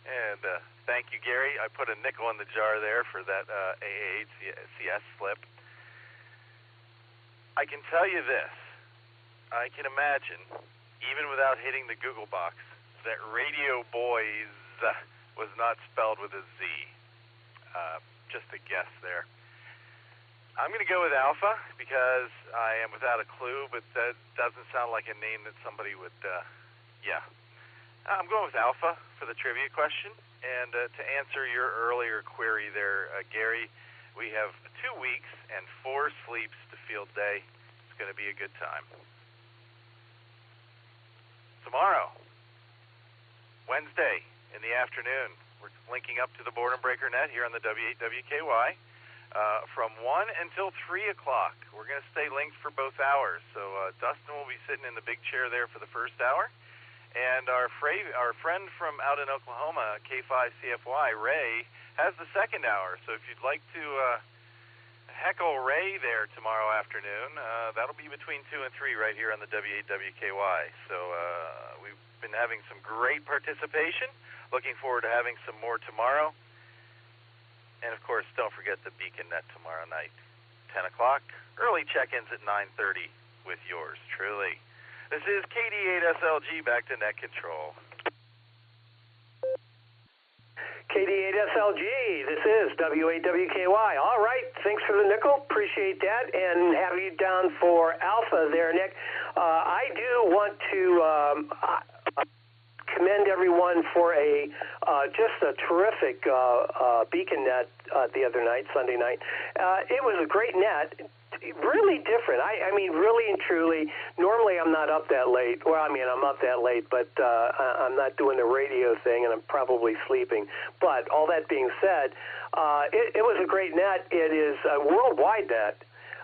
and thank you, Gary. I put a nickel in the jar there for that AACS slip. I can tell you this. I can imagine, even without hitting the Google box, that Radio Boys was not spelled with a Z. Just a guess there. I'm going to go with Alpha because I am without a clue, but that doesn't sound like a name that somebody would, I'm going with Alpha for the trivia question. And to answer your earlier query there, Gary, we have 2 weeks and 4 sleeps to field day. It's going to be a good time. Tomorrow, Wednesday in the afternoon, we're linking up to the Boredom Breaker net here on the W8WKY. From 1 until 3 o'clock. We're going to stay linked for both hours. So Dustin will be sitting in the big chair there for the first hour. And our friend from out in Oklahoma, K5CFY, Ray, has the second hour. So if you'd like to heckle Ray there tomorrow afternoon, that'll be between 2 and 3 right here on the W8WKY. So we've been having some great participation. Looking forward to having some more tomorrow. And, of course, don't forget the Beacon Net tomorrow night, 10 o'clock. Early check-ins at 9:30 with yours truly. This is KD8SLG, back to net control. KD8SLG, this is W8WKY. All right, thanks for the nickel. Appreciate that. And have you down for Alpha there, Nick. I do want to commend everyone for just a terrific Beacon net the other night, Sunday night. It was a great net, really different. I mean, really and truly, normally I'm not up that late. Well, I mean, I'm up that late, but I'm not doing the radio thing, and I'm probably sleeping. But all that being said, it was a great net. It is a worldwide net.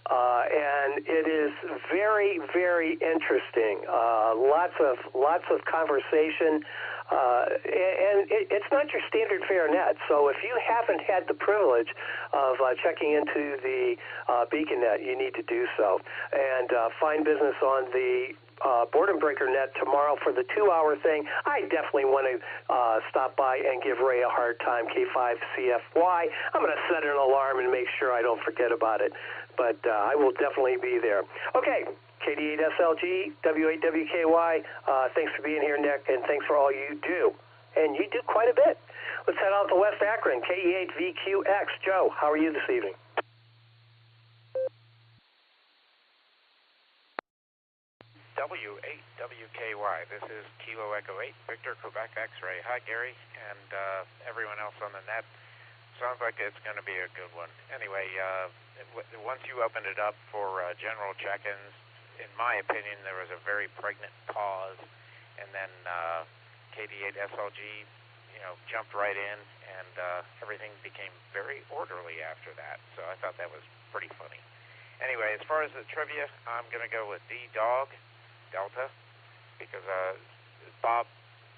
And it is very, very interesting. Lots of conversation, and it's not your standard fare net. So if you haven't had the privilege of checking into the Beacon net, you need to do so. And find business on the Board and Breaker Net tomorrow for the 2-hour thing. I definitely want to stop by and give Ray a hard time, K5CFY. I'm going to set an alarm and make sure I don't forget about it. But I will definitely be there. Okay, KD8SLG, W8WKY, thanks for being here, Nick, and thanks for all you do. And you do quite a bit. Let's head out to West Akron, KE8VQX. Joe, how are you this evening? W8WKY, this is Kilo Echo 8, Victor Quebec X-Ray. Hi, Gary, and everyone else on the net. Sounds like it's going to be a good one. Anyway, once you opened it up for general check-ins, in my opinion, there was a very pregnant pause, and then KD8SLG, jumped right in, and everything became very orderly after that. So I thought that was pretty funny. Anyway, as far as the trivia, I'm going to go with D-Dog, Delta, because Bob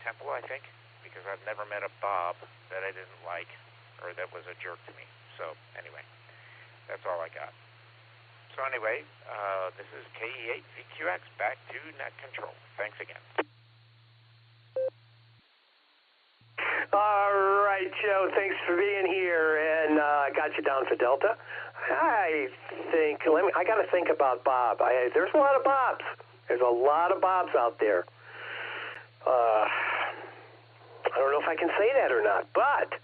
Temple, I think, because I've never met a Bob that I didn't like or that was a jerk to me. So anyway, that's all I got. So anyway, this is KE8VQX, back to net control. Thanks again. All right, Joe, thanks for being here, and I got you down for Delta. I think, I got to think about Bob. There's a lot of Bobs. There's a lot of Bobs out there. I don't know if I can say that or not, but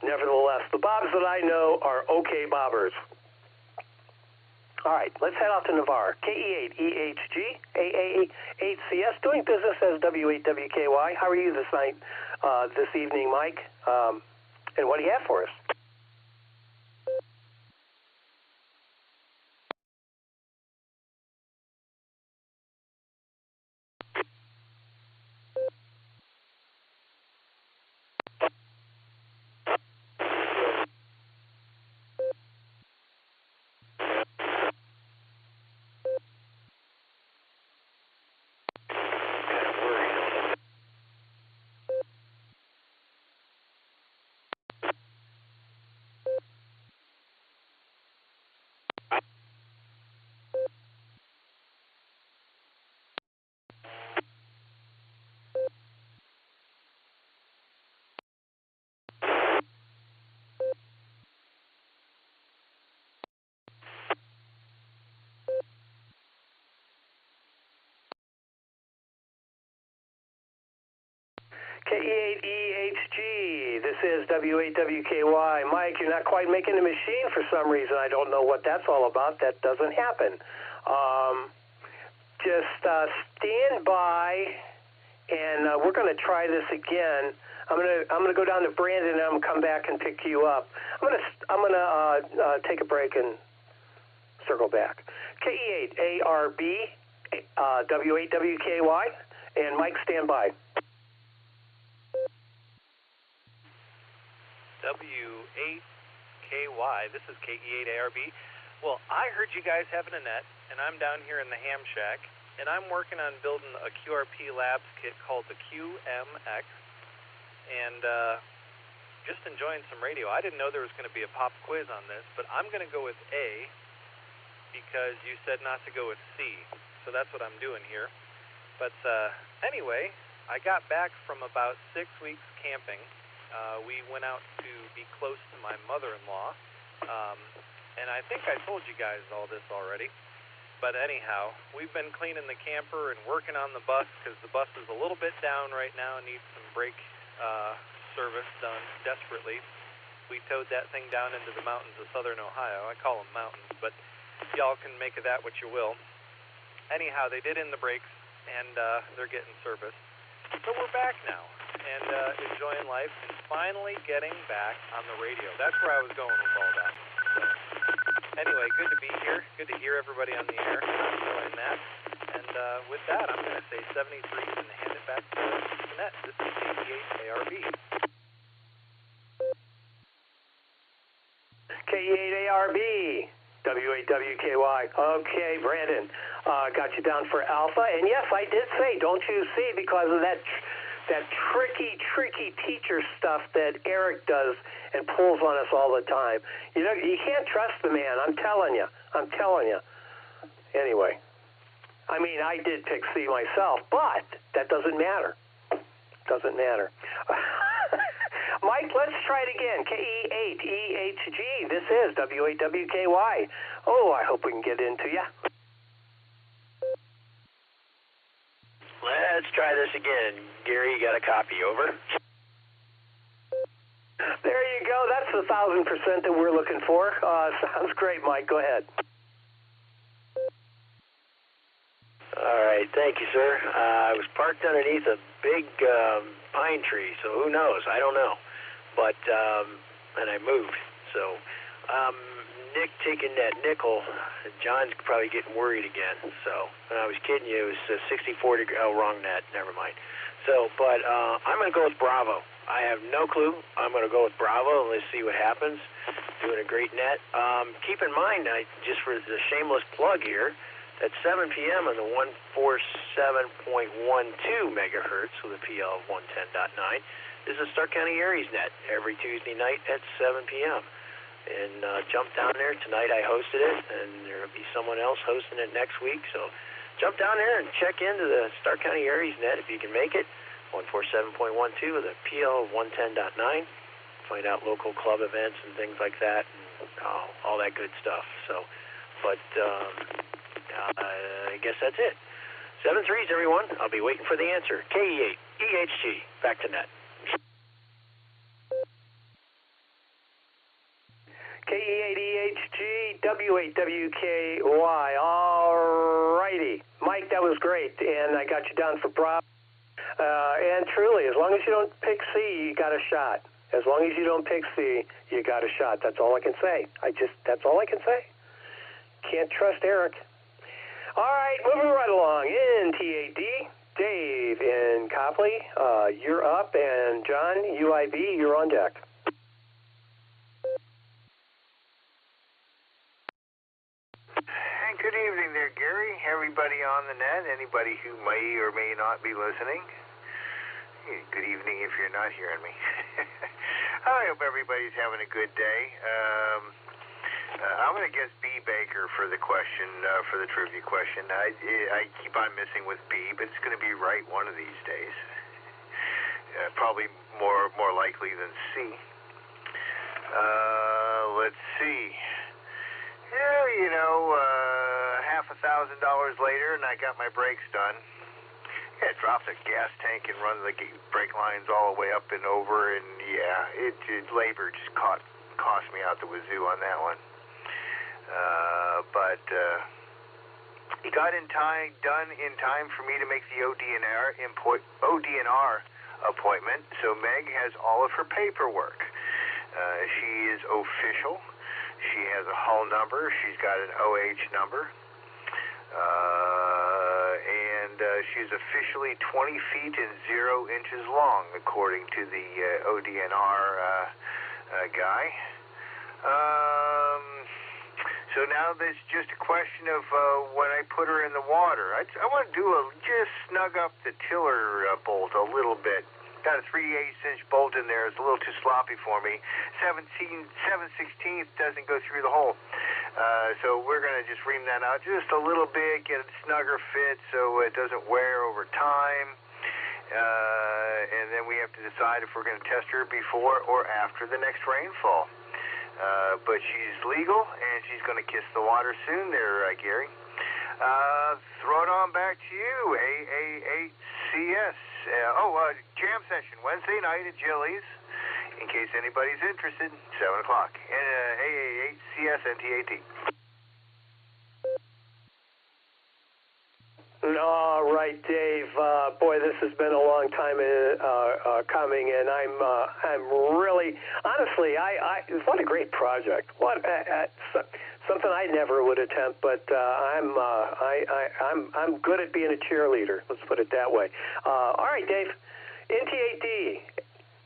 nevertheless, the Bobs that I know are okay Bobbers. All right, let's head out to Navarre. KE8EHG, AA8CS, doing business as W8WKY. How are you this night, this evening, Mike? And what do you have for us? KE8EHG, this is W8WKY. Mike, you're not quite making the machine for some reason. I don't know what that's all about. That doesn't happen. Just stand by, and we're going to try this again. I'm gonna go down to Brandon, and I'm gonna come back and pick you up. I'm gonna take a break and circle back. KE8ARB, W8WKY, and Mike, stand by. W8KY, this is KE8ARB. Well, I heard you guys having a net, and I'm down here in the ham shack, and I'm working on building a QRP Labs kit called the QMX, and just enjoying some radio. I didn't know there was going to be a pop quiz on this, but I'm going to go with A because you said not to go with C, so that's what I'm doing here. But anyway, I got back from about 6 weeks camping. We went out to be close to my mother-in-law, and I think I told you guys all this already. But anyhow, we've been cleaning the camper and working on the bus because the bus is a little bit down right now and needs some brake service done desperately. We towed that thing down into the mountains of southern Ohio. I call them mountains, but y'all can make of that what you will. Anyhow, they did in the brakes, and they're getting service. So we're back now and enjoying life and finally getting back on the radio. That's where I was going with all that. So, anyway, good to be here. Good to hear everybody on the air. I'm enjoying that. And with that, I'm going to say 73 and hand it back to the net. This is KE8ARB. KE8ARB, W8WKY. Okay, Brandon, got you down for Alpha. And yes, I did say, don't you see, because of that tricky teacher stuff that Eric does and pulls on us all the time. You know, you can't trust the man. I'm telling you. Anyway, I mean, I did pick C myself, but that doesn't matter. Doesn't matter. Mike, let's try it again. KE8EHG. This is W8WKY. Oh, I hope we can get into you. Let's try this again. Gary, you got a copy, over? There you go. That's the 1,000% that we're looking for. Sounds great, Mike. Go ahead. All right. Thank you, sir. I was parked underneath a big pine tree, so who knows? I don't know. But, and I moved. So, Nick taking that nickel, John's probably getting worried again. So, when I was kidding you, it was 64 degrees. Oh, wrong net. Never mind. So, but I'm going to go with Bravo. I have no clue. I'm going to go with Bravo, and let's see what happens. Doing a great net. Keep in mind, just for the shameless plug here, at 7 p.m. on the 147.12 megahertz with a PL of 110.9 is the Stark County Aries net every Tuesday night at 7 p.m. And jump down there. Tonight I hosted it, and there will be someone else hosting it next week. So jump down there and check into the Stark County Aries net if you can make it. 147.12 with a PL of 110.9. Find out local club events and things like that, and all that good stuff. So, but I guess that's it. 7 3s, everyone. I'll be waiting for the answer. KE8 EHG. Back to net. KE8EHG, W8WKY. All righty. Mike, that was great, and I got you down for Bravo. And truly, as long as you don't pick C, you got a shot. As long as you don't pick C, you got a shot. That's all I can say. That's all I can say. Can't trust Eric. All right, moving right along. NTAD, Dave in Copley, you're up, and John, UIB, you're on deck. Good evening there, Gary. Everybody on the net, anybody who may or may not be listening. Good evening if you're not hearing me. I hope everybody's having a good day. I'm going to guess B. Baker for the question, for the trivia question. I keep on missing with B, but it's going to be right one of these days. Probably more likely than C. Let's see. $1,000 later, and I got my brakes done. Yeah, dropped the gas tank and run the brake lines all the way up and over, and yeah, labor just cost me out the wazoo on that one. But he got done in time for me to make the ODNR appointment. So Meg has all of her paperwork. She is official. She has a hull number. She's got an OH number. And she's officially 20 feet and 0 inches long, according to the ODNR guy. So now there's just a question of when I put her in the water. I want to just snug up the tiller bolt a little bit. Got a 3/8-inch bolt in there. It's a little too sloppy for me. 7/16 doesn't go through the hole. So we're going to just ream that out just a little bit, get a snugger fit so it doesn't wear over time. And then we have to decide if we're going to test her before or after the next rainfall. But she's legal, and she's going to kiss the water soon there, Gary. Throw it on back to you, AA8CS. Jam session Wednesday night at Jilly's, in case anybody's interested, 7 o'clock. AA8CS NTAT. All right, Dave. Boy, this has been a long time coming, and I'm really, honestly, what a great project. What something I never would attempt, but I'm good at being a cheerleader. Let's put it that way. All right, Dave. NTAD,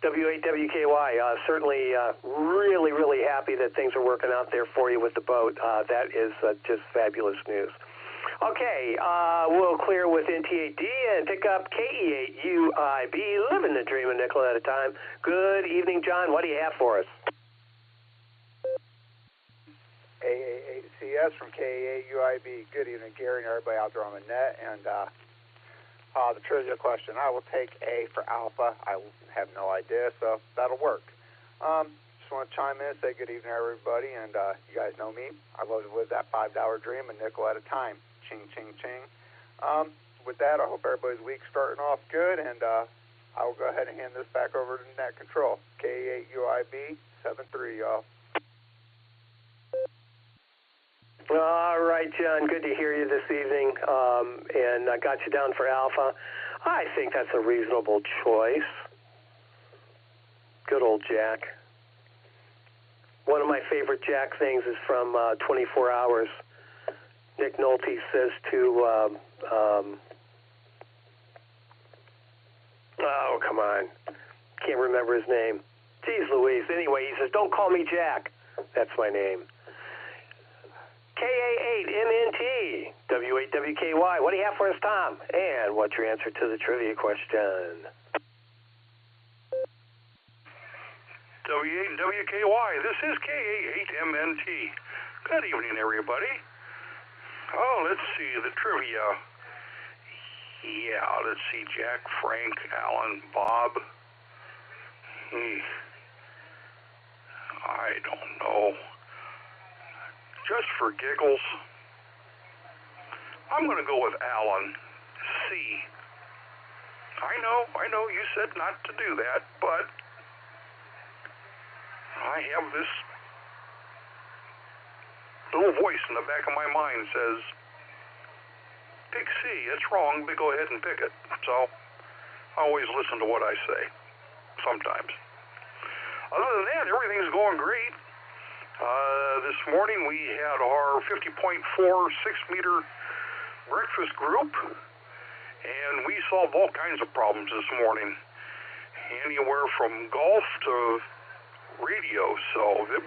W8WKY. Certainly, really, really happy that things are working out there for you with the boat. That is just fabulous news. Okay, we'll clear with NTAD and pick up KE8UIB, living the dream a nickel at a time. Good evening, John. What do you have for us? WAACS from KAUIB. Good evening, Gary, and everybody out there on the net. And the trivia question, I will take A for Alpha. I have no idea, so that'll work. Just want to chime in and say good evening, everybody. And you guys know me. I love to live that $5 dream, a nickel at a time. Ching, ching, ching. With that, I hope everybody's week's starting off good, and I will go ahead and hand this back over to Net Control. K8UIB 73, y'all. All right, John, good to hear you this evening, and I got you down for Alpha. I think that's a reasonable choice. Good old Jack. One of my favorite Jack things is from 24 Hours. Nick Nolte says to, oh, come on. Can't remember his name. Jeez Louise. Anyway, he says, don't call me Jack. That's my name. KA8MNT, W8WKY. What do you have for us, Tom? And what's your answer to the trivia question? W8 and WKY, this is KA8MNT. Good evening, everybody. Oh, let's see, the trivia. Yeah, let's see, Jack, Frank, Alan, Bob. I don't know. Just for giggles, I'm going to go with Alan, C. I know, you said not to do that, but I have this little voice in the back of my mind says, pick C, it's wrong, but go ahead and pick it. So I always listen to what I say, sometimes. Other than that, everything's going great. This morning we had our 50.4 6-meter breakfast group, and we solved all kinds of problems this morning, anywhere from golf to radio. So it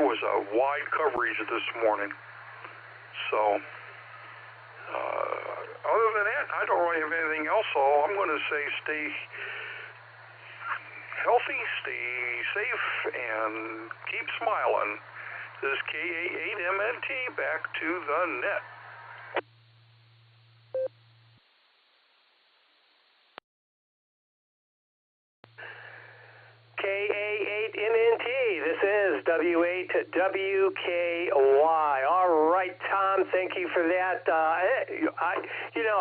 was a wide coverage this morning. So other than that, I don't really have anything else. So I'm going to say stay healthy, stay safe, and keep smiling. This is KA8MNT, back to the net. KA8MNT, this is W8WKY. All right, Tom, thank you for that.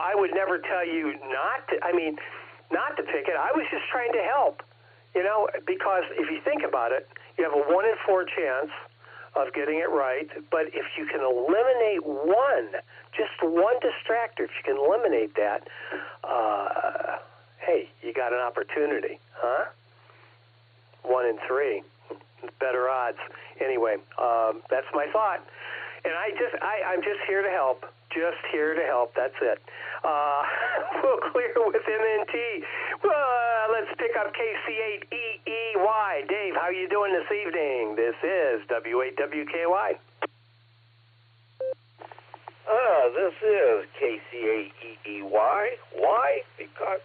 I would never tell you not to pick it. I was just trying to help. Because if you think about it, you have a 1 in 4 chance of getting it right, but if you can eliminate just one distractor, if you can eliminate that, hey, you got an opportunity, huh? 1 in 3, better odds. Anyway, that's my thought, and I'm just here to help. Just here to help. That's it. We'll clear with MNT. Let's pick up KC8EEY. Dave, how are you doing this evening? This is W8WKY. This is KC8EEY. Why? Because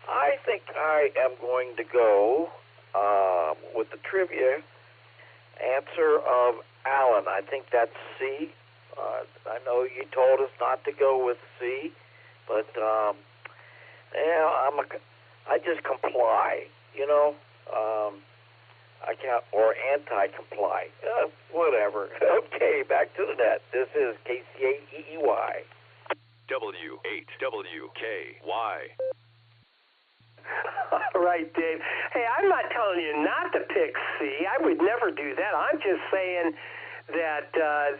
I think I am going to go with the trivia answer of Alan. I think that's C. I know you told us not to go with C, but I just comply, I can't, or anti-comply, whatever. Okay, back to the net. This is KC8EEY. W8WKY. All right, Dave. Hey, I'm not telling you not to pick C. I would never do that. I'm just saying that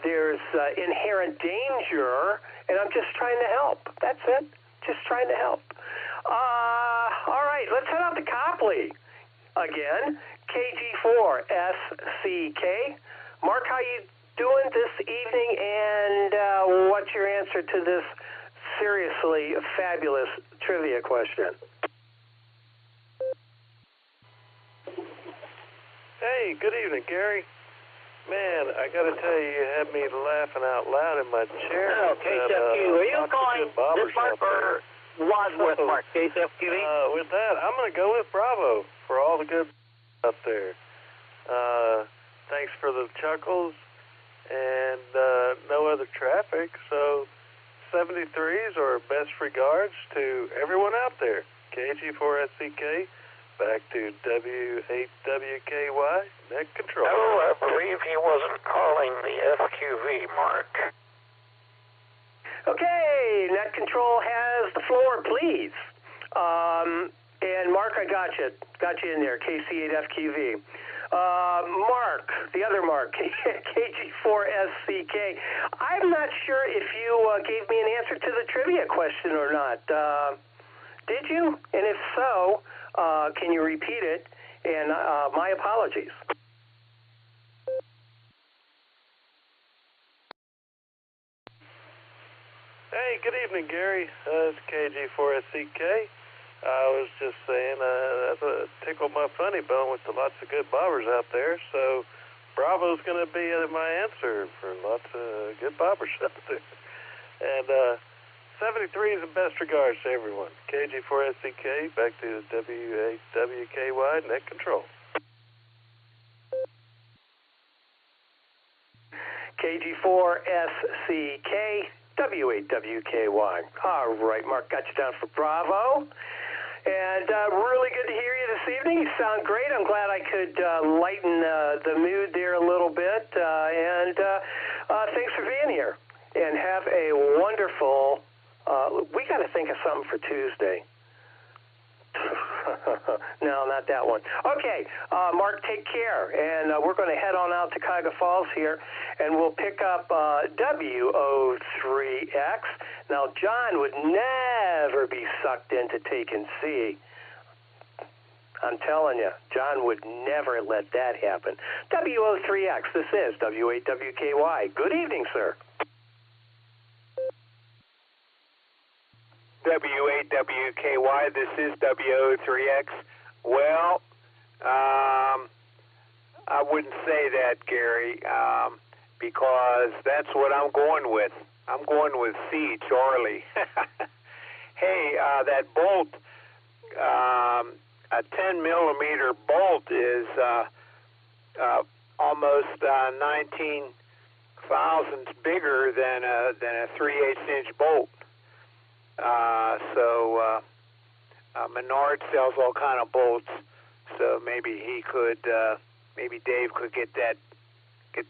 there's inherent danger, and I'm just trying to help. That's it. Just trying to help. All right, let's head out to Copley again. KG4SCK. Mark, how you doing this evening, and what's your answer to this seriously fabulous trivia question? Hey, good evening, Gary. Man, I got to tell you, you had me laughing out loud in my chair. Oh, KSFQ, are you calling this Mark or Wadsworth Mark? KSFQ? With that, I'm going to go with Bravo for all the good out there. thanks for the chuckles, and no other traffic. So 73s are best regards to everyone out there. KG4SCK, back to W8WKY, net control. Oh, I believe he wasn't calling the FQV, Mark. Okay, net control has the floor, please. And Mark, I got you in there, KC8FQV. Mark, the other Mark, KG4SCK. I'm not sure if you gave me an answer to the trivia question or not. Did you? And if so, can you repeat it? And my apologies. Hey, good evening, Gary. It's KG4SCK. I was just saying, that's a tickle my funny bone with the lots of good bobbers out there. So Bravo's going to be my answer for lots of good bobbers out there. And 73s and best regards to everyone. KG4SCK, back to W8WKY, net control. KG4SCK, W8WKY. All right, Mark, got you down for Bravo. And really good to hear you this evening. You sound great. I'm glad I could lighten the mood there a little bit. And thanks for being here. And have a wonderful... we got to think of something for Tuesday. No, not that one. Okay, Mark, take care. And we're going to head on out to Cuyahoga Falls here, and we'll pick up WO3X. Now, John would never be sucked into taking C. I'm telling you, John would never let that happen. WO3X, this is W8WKY. Good evening, sir. W8WKY, this is WO3X. Well, I wouldn't say that, Gary, because that's what I'm going with. I'm going with C, Charlie. Hey, that bolt, a 10 millimeter bolt is almost 19 thousandths bigger than a 3/8 inch bolt. So Menard sells all kind of bolts, so maybe he could, maybe Dave could get that 10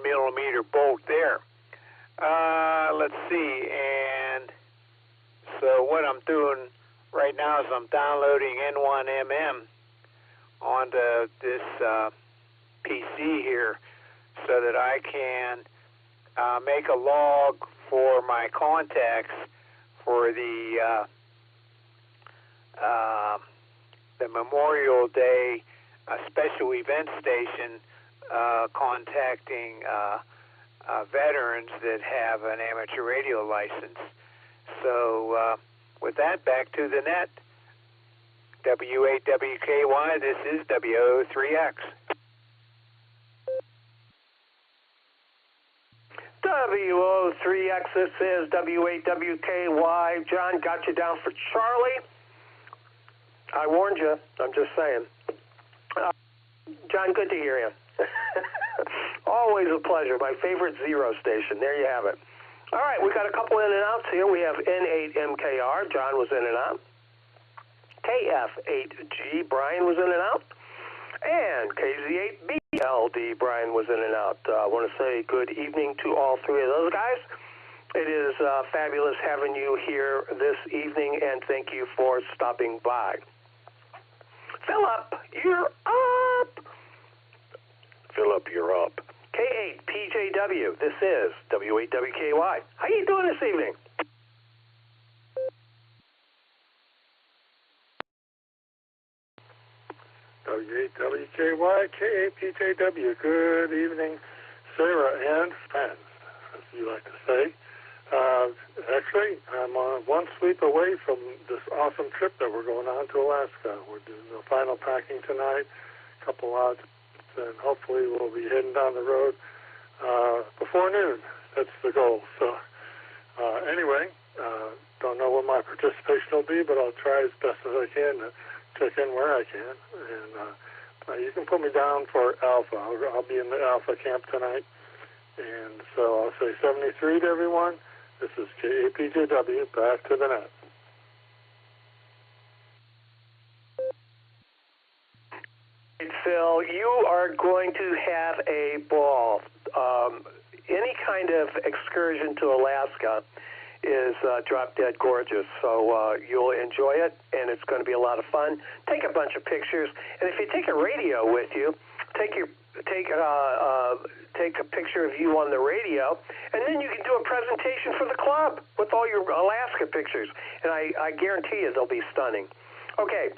millimeter bolt there. Let's see, and so what I'm doing right now is I'm downloading N1MM onto this PC here so that I can make a log for my contacts for the Memorial Day special event station contacting veterans that have an amateur radio license. So with that, back to the net. W8WKY, this is WO3X. WO3X, this is W8WKY. John, got you down for Charlie. I warned you. I'm just saying. John, good to hear you. Always a pleasure. My favorite zero station. There you have it. All right, we got a couple in and outs here. We have N8MKR. John was in and out. KF8G. Brian was in and out. And KZ8BLD. Brian was in and out. I want to say good evening to all three of those guys. It is fabulous having you here this evening, and thank you for stopping by. Philip, you're up. Philip, you're up. K8PJW, this is W8WKY. How you doing this evening? W8WKY, K8PJW. Good evening, Sarah and fans, as you like to say. Actually, I'm one sleep away from this awesome trip that we're going on to Alaska. We're doing the final packing tonight, a couple odds, and hopefully we'll be heading down the road before noon. That's the goal. So anyway, don't know what my participation will be, but I'll try as best as I can to check in where I can. And You can put me down for Alpha. I'll be in the Alpha camp tonight. And so I'll say 73 to everyone. This is KAPJW, back to the net. Phil, you are going to have a ball. Any kind of excursion to Alaska is drop-dead gorgeous, so you'll enjoy it, and it's going to be a lot of fun. Take a bunch of pictures, and if you take a radio with you, take a picture of you on the radio, and then you can do a presentation for the club with all your Alaska pictures, and I guarantee you they'll be stunning. Okay,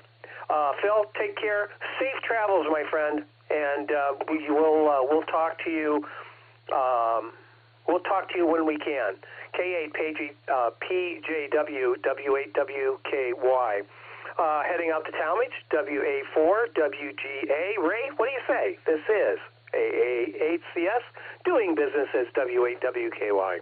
Phil, take care. Safe travels, my friend, and we'll talk to you. We'll talk to you when we can. K8 PJW W8WKY. Heading out to Talmadge, WA4 WGA. Ray, what do you say? This is AA8CS doing business as W8WKY.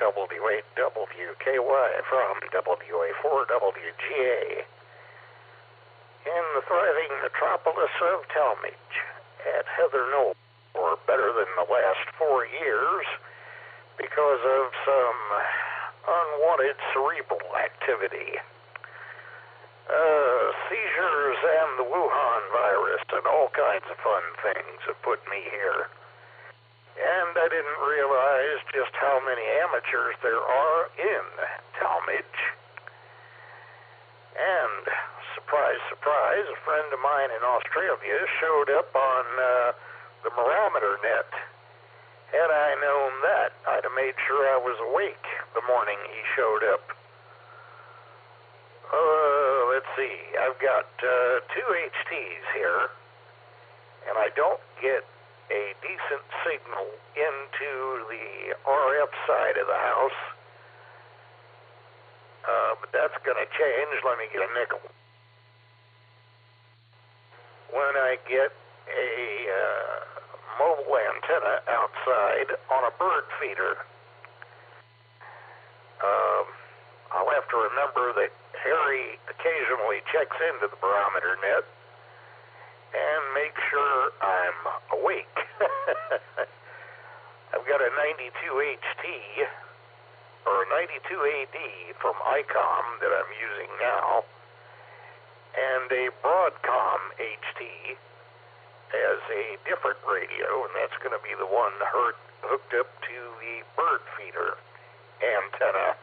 W8WKY from WA4 WGA. In the thriving metropolis of Talmadge, at Heather Knoll, for better than the last 4 years, because of some unwanted cerebral activity. Seizures and the Wuhan virus and all kinds of fun things have put me here. And I didn't realize just how many amateurs there are in Talmadge. And surprise, surprise, a friend of mine in Australia showed up on the barometer net. Had I known that, I'd have made sure I was awake the morning he showed up. Let's see, I've got 2 HTs here, and I don't get a decent signal into the RF side of the house. But that's going to change. Let me get a nickel. When I get a mobile antenna outside on a bird feeder, I'll have to remember that Harry occasionally checks into the barometer net and make sure I'm awake. I've got a 92 HT or 92 AD from ICOM that I'm using now, and a Broadcom HT as a different radio, and that's going to be the one hooked up to the bird feeder antenna.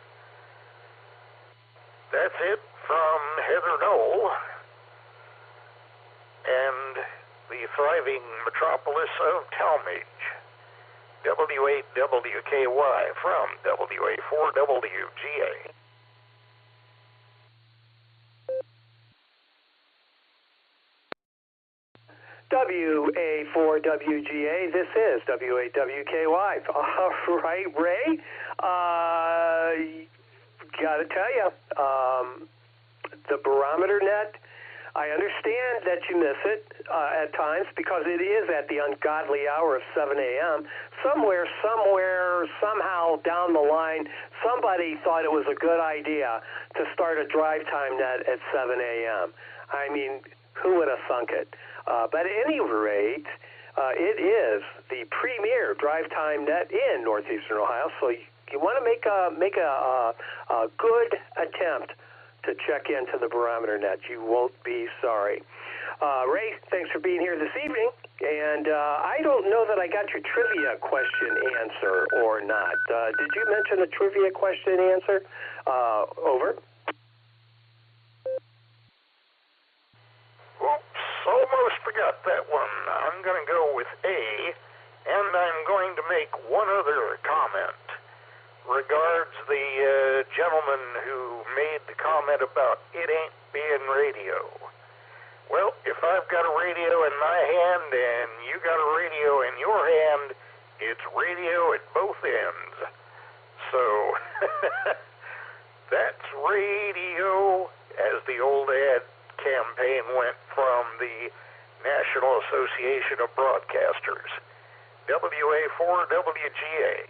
That's it from Heather Knoll and the thriving metropolis of Talmadge. W8WKY from WA4WGA. WA4WGA, this is W8WKY. All right, Ray, gotta tell you, the barometer net, I understand that you miss it at times because it is at the ungodly hour of 7 a.m. Somewhere, somehow down the line, somebody thought it was a good idea to start a drive time net at 7 a.m. I mean, who would have thunk it? But at any rate, it is the premier drive time net in northeastern Ohio, so you want to make a good attempt to check into the barometer net. You won't be sorry. Ray, thanks for being here this evening. And I don't know that I got your trivia question answer or not. Did you mention a trivia question answer? Over. Oops, almost forgot that one. I'm going to go with A, and I'm going to make one other comment. Regards the gentleman who made the comment about it ain't being radio. Well, if I've got a radio in my hand and you got a radio in your hand, it's radio at both ends. So, that's radio, as the old ad campaign went from the National Association of Broadcasters, WA4WGA.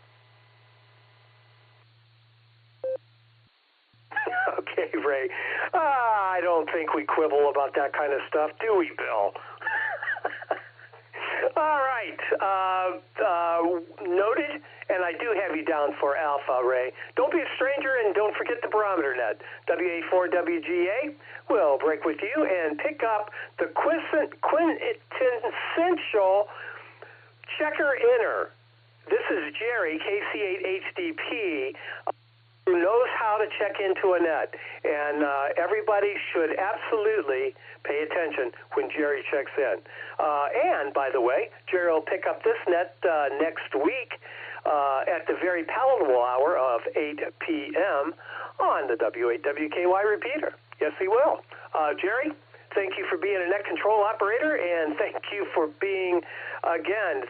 Okay, Ray. I don't think we quibble about that kind of stuff, do we, Bill? All right. Noted, and I do have you down for Alpha, Ray. Don't be a stranger, and don't forget the barometer net. WA4WGA will break with you and pick up the quintessential checker inner. This is Jerry, KC8HDP, who knows how to check into a net. And everybody should absolutely pay attention when Jerry checks in. And, by the way, Jerry will pick up this net next week at the very palatable hour of 8 p.m. on the W8WKY repeater. Yes, he will. Jerry, thank you for being a net control operator, and thank you for being, again,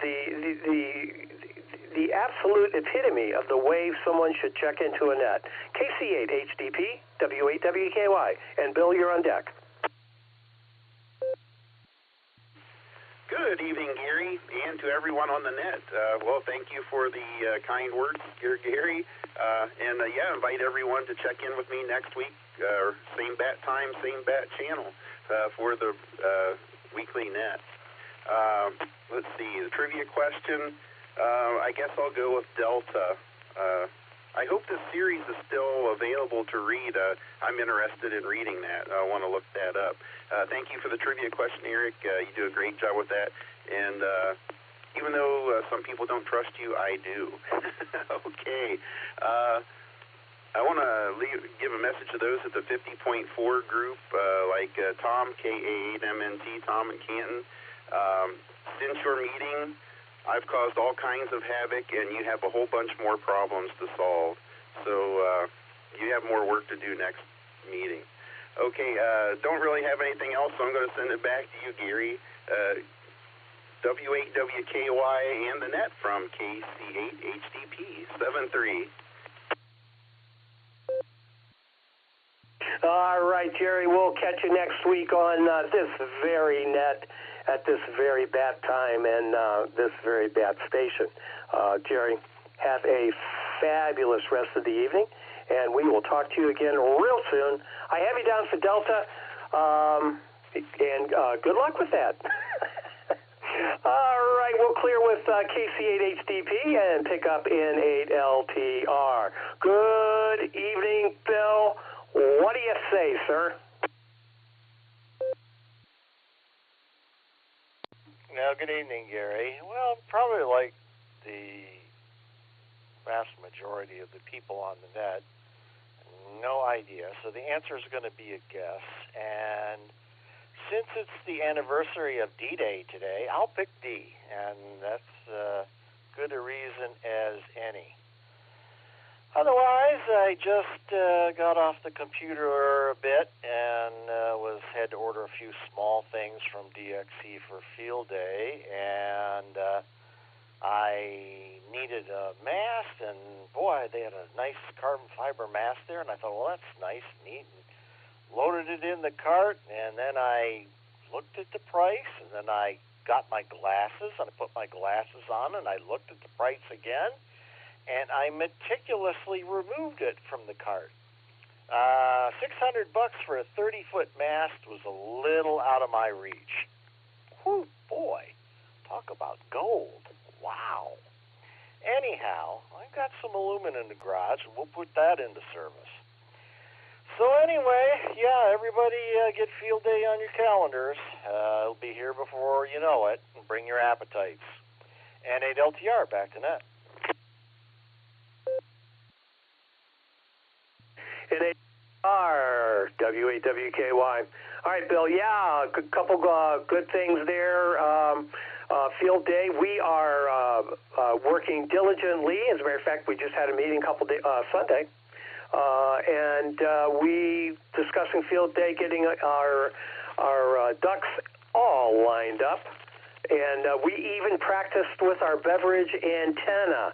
the absolute epitome of the way someone should check into a net. KC8HDP, W8WKY. And Bill, you're on deck. Good evening, Gary, and to everyone on the net. Well, thank you for the kind words, Gary. Invite everyone to check in with me next week, same bat time, same bat channel, for the weekly net. Let's see, the trivia question. I guess I'll go with Delta. I hope this series is still available to read. I'm interested in reading that. I want to look that up. Thank you for the trivia question, Eric. You do a great job with that. And even though some people don't trust you, I do. Okay. I want to give a message to those at the 50.4 group, like Tom, K-A-8-M-N-T, Tom and Canton. Since your meeting, I've caused all kinds of havoc, and you have a whole bunch more problems to solve. So you have more work to do next meeting. Okay, don't really have anything else, so I'm going to send it back to you, Gary. W8WKY and the net from KC8HDP 73. All right, Jerry, we'll catch you next week on this very net at this very bad time and this very bad station. Jerry, have a fabulous rest of the evening, and we will talk to you again real soon. I have you down for Delta, and good luck with that. All right, we'll clear with KC8HDP and pick up N8LTR. Good evening, Bill. What do you say, sir? Now, good evening, Gary. Well, probably like the vast majority of the people on the net, no idea. So the answer is going to be a guess. And since it's the anniversary of D-Day today, I'll pick D. And that's good a reason as any. Otherwise, I just got off the computer a bit and had to order a few small things from DXC for Field Day, and I needed a mast, and boy, they had a nice carbon fiber mast there, and I thought, well, that's nice, neat, and loaded it in the cart, and then I looked at the price, and then I got my glasses, and I put my glasses on, and I looked at the price again, and I meticulously removed it from the cart. $600 for a 30-foot mast was a little out of my reach. Whew, boy, talk about gold. Wow. Anyhow, I've got some aluminum in the garage, and we'll put that into service. So anyway, yeah, everybody get Field Day on your calendars. It'll be here before you know it, and bring your appetites. N8LTR, back to net. N8R, W8WKY. All right, Bill, yeah, a couple good things there. Field Day, we are working diligently. As a matter of fact, we just had a meeting Sunday, and we discussing Field Day, getting our ducks all lined up, and we even practiced with our beverage antenna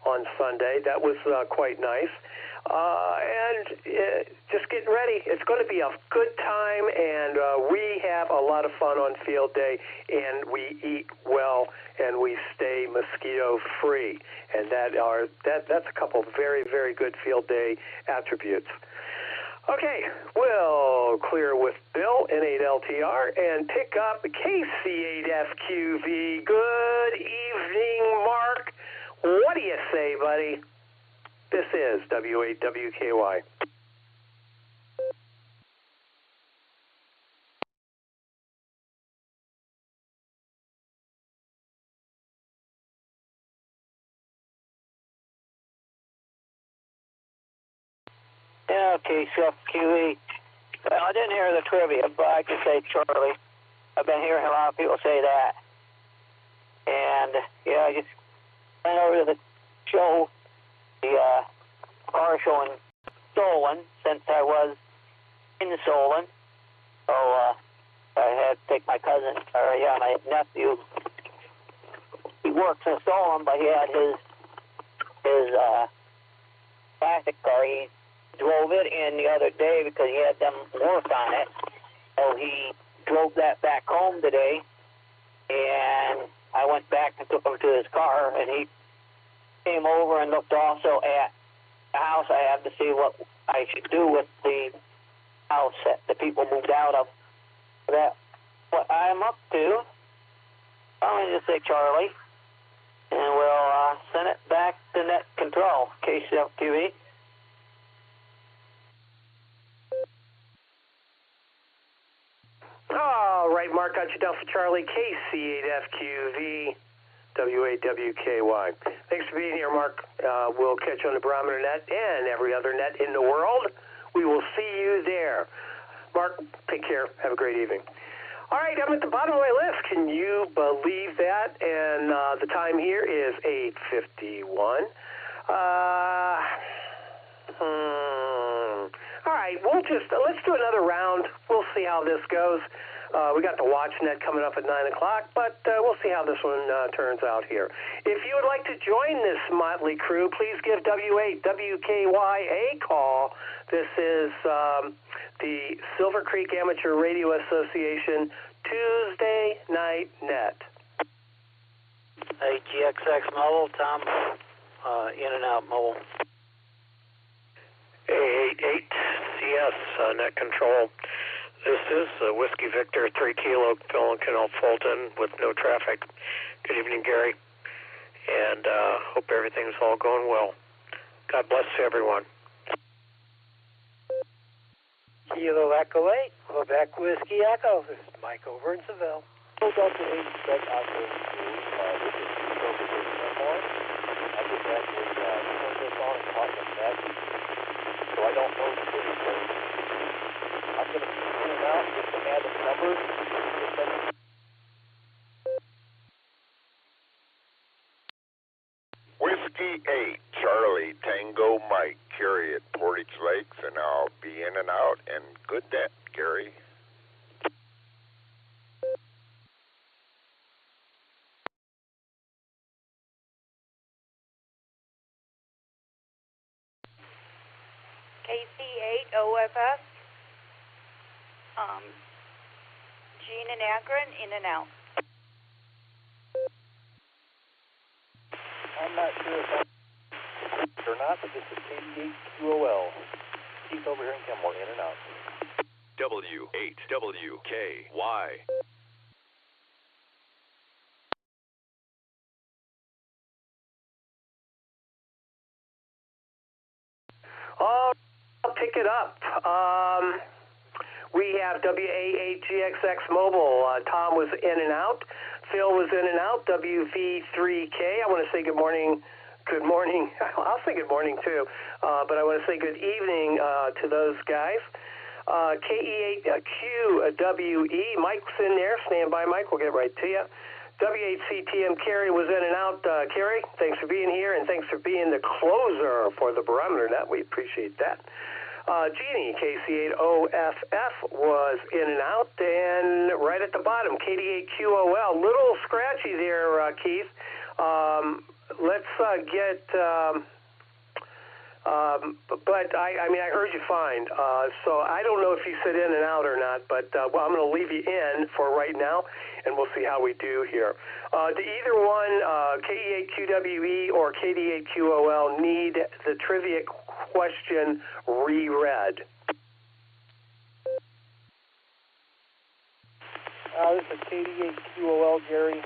on Sunday. That was quite nice. And just getting ready. It's going to be a good time, and we have a lot of fun on Field Day, and we eat well, and we stay mosquito-free. And that's a couple of very, very good Field Day attributes. Okay, we'll clear with Bill, N8LTR, and pick up KC8FQV. Good evening, Mark. What do you say, buddy? This is W8WKY. Yeah, okay, Chef QE. Well, I didn't hear the trivia, but I can say Charlie. I've been hearing a lot of people say that. And, yeah, I just went over to the show, the car show in Solon, since I was in Solon. So I had to take my cousin, my nephew. He works in Solon, but he had his classic car. He drove it in the other day because he had them work on it. So he drove that back home today, and I went back and took him to his car, and he came over and looked also at the house I have to see what I should do with the house that the people moved out of. That what I'm up to. I'm going to just say Charlie, and we'll send it back to net control, KCFTV. All right, Mark, got you down for Charlie, KC8FQV, W8WKY. Thanks for being here, Mark. We'll catch you on the barometer net and every other net in the world. We will see you there. Mark, take care. Have a great evening. All right, I'm at the bottom of my list. Can you believe that? And the time here is 8:51. All right, let's do another round. We'll see how this goes. We got the watch net coming up at 9 o'clock, but we'll see how this one turns out here. If you would like to join this motley crew, please give W8WKY a call. This is the Silvercreek Amateur Radio Association Tuesday Night Net. Hey, GXX Mobile, Tom, In and Out Mobile. A88CS net control. This is Whiskey Victor 3 Kilo Phil and Canal Fulton with no traffic. Good evening, Gary, and hope everything's all going well. God bless everyone. Kilo Echo 8, Quebec Whiskey Echo. This is Mike over in Seville. Delta 8, Spec Aqua, this is Silvercreek. I just actually turned this on and caught the net, so I don't know the city code. I'm going to be in and out just to add the numbers. Whiskey 8, Charlie, Tango Mike, Carrie at Portage Lakes, and I'll be in and out, and good net, Gary. KC8OFS, Gene and Akron, in and out. I'm not sure if that's or not, but this is KC8QOL. Keith over here in Kenmore, in and out. W8WKY. Oh, I'll pick it up. We have WA8GXX Mobile. Tom was in and out. Phil was in and out. WV3K. I want to say good morning. Good morning. I'll say good morning, too. But I want to say good evening to those guys. KE8QWE. Mike's in there. Stand by, Mike. We'll get right to you. W8CTM Carrie was in and out. Carrie, thanks for being here, and thanks for being the closer for the barometer net. We appreciate that. Jeannie, KC8OFF, was in and out. And right at the bottom, KD8QOL. Little scratchy there, Keith. Let's get... but I mean, I heard you fine. So I don't know if you sit in and out or not, but well, I'm going to leave you in for right now, and we'll see how we do here. Do either one, KE8QWE or KD8QOL, need the trivia question reread? This is KD8QOL, Gary.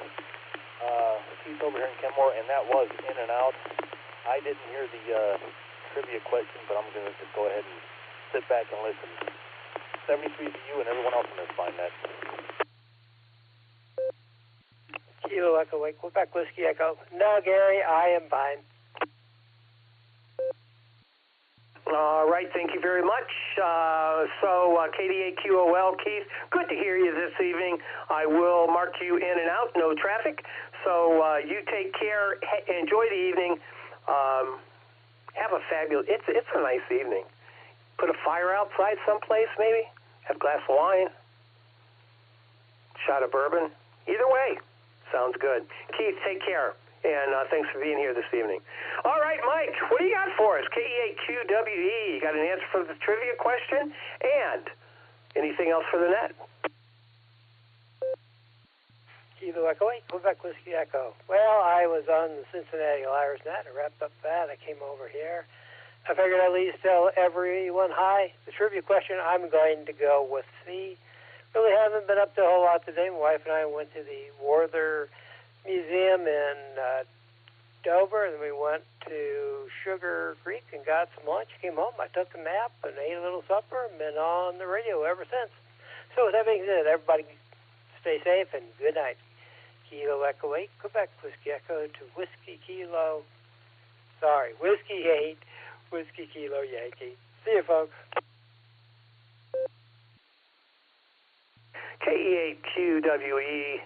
Keith over here in Kenmore, and that was in and out. I didn't hear the trivia question, but I'm going to just go ahead and sit back and listen. 73 to you and everyone else in this fine net. Kilo Echo, wait, Quebec Whiskey Echo. No, Gary, I am fine. All right, thank you very much. KD8QOL, Keith, good to hear you this evening. I will mark you in and out, no traffic. So you take care, enjoy the evening. Have a fabulous, it's a nice evening. Put a fire outside someplace maybe, have a glass of wine, shot of bourbon. Either way, sounds good. Keith, take care. And thanks for being here this evening. All right, Mike, what do you got for us? KE8QWE, you got an answer for the trivia question? And anything else for the net? Kilo Echo 8, Quebec Whiskey Echo. Well, I was on the Cincinnati Liars net. I wrapped up that. I came over here. I figured I'd at least tell everyone hi. The trivia question, I'm going to go with C. Really haven't been up to a whole lot today. My wife and I went to the Werther Museum in Dover, and then we went to Sugar Creek and got some lunch, came home, I took a nap and ate a little supper and been on the radio ever since. So with that being said, everybody stay safe and good night. Kilo Echo 8, Quebec Whiskey Echo to Whiskey Kilo, Whiskey 8, Whiskey Kilo Yankee. See you, folks. KE8QWE,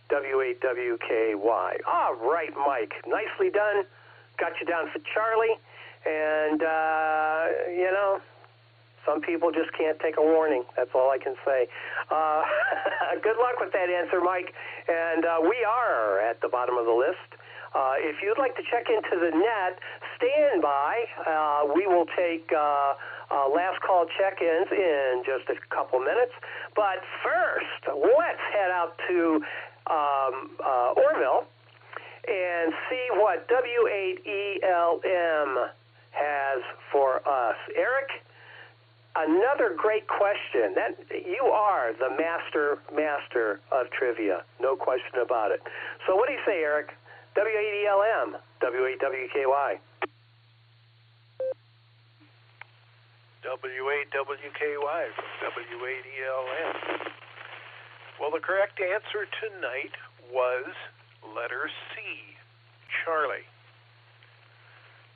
W8WKY. All right, Mike. Nicely done. Got you down for Charlie. And, some people just can't take a warning. That's all I can say. Good luck with that answer, Mike. And we are at the bottom of the list. If you'd like to check into the net, stand by. We will take last call check-ins in just a couple minutes. But first, let's head out to Orville and see what W8ELM has for us. Eric, another great question. That you are the master of trivia, no question about it. So what do you say, Eric? W8ELM, W8WKY. W8WKY from W8ELM. Well, the correct answer tonight was letter C, Charlie.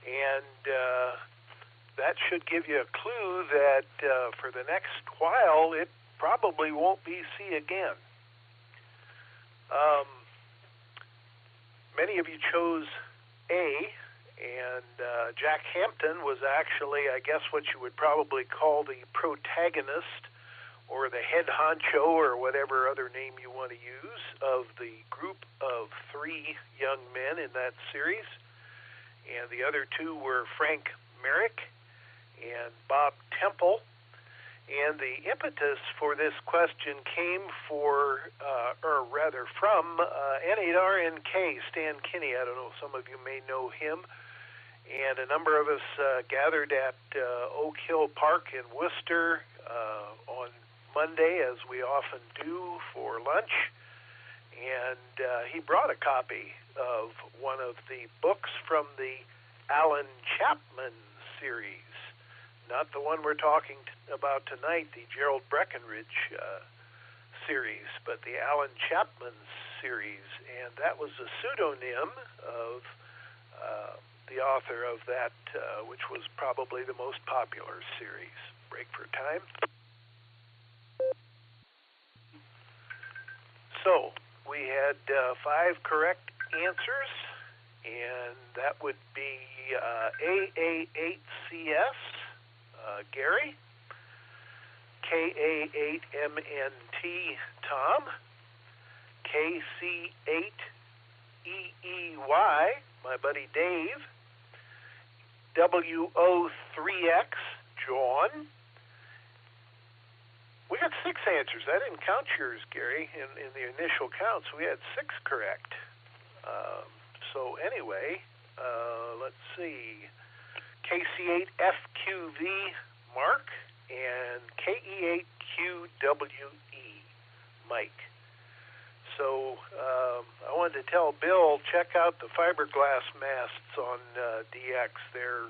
And that should give you a clue that for the next while, it probably won't be C again. Many of you chose A, and Jack Hampton was actually, I guess, what you would probably call the protagonist or the head honcho or whatever other name you want to use of the group of three young men in that series. And the other two were Frank Merrick and Bob Temple. And the impetus for this question came from N8RNK, Stan Kinney. I don't know, some of you may know him. And a number of us gathered at Oak Hill Park in Worcester on Monday, as we often do, for lunch. And he brought a copy of one of the books from the Alan Chapman series. Not the one we're talking about tonight, the Gerald Breckenridge series, but the Alan Chapman series. And that was a pseudonym of the author of that, which was probably the most popular series. Break for time. So we had 5 correct answers, and that would be AA8CS, Gary, KA8MNT, Tom, KC8EEY, my buddy Dave, WO3X, John. We got 6 answers. I didn't count yours, Gary, in the initial counts. We had 6 correct. So anyway, let's see. KC8FQV, Mark, and KE8QWE, Mike. So I wanted to tell Bill, check out the fiberglass masts on DX. They're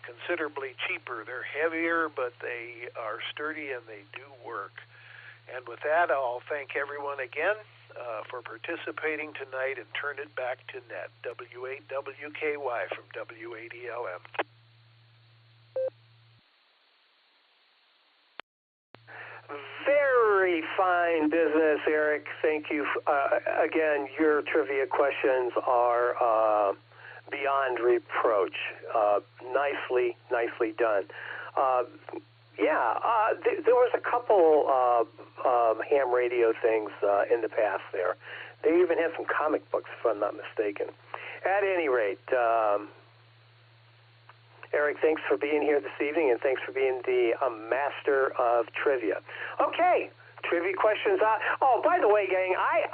considerably cheaper. They're heavier, but they are sturdy and they do work. And with that, I'll thank everyone again for participating tonight and turn it back to net. W8WKY from W8ELM. Very fine business, Eric. Thank you. Again, your trivia questions are beyond reproach. Nicely done. There was a couple ham radio things in the past there. They even had some comic books, if I'm not mistaken. At any rate, Eric, thanks for being here this evening, and thanks for being the master of trivia. Okay, trivia questions. Oh, by the way, gang, I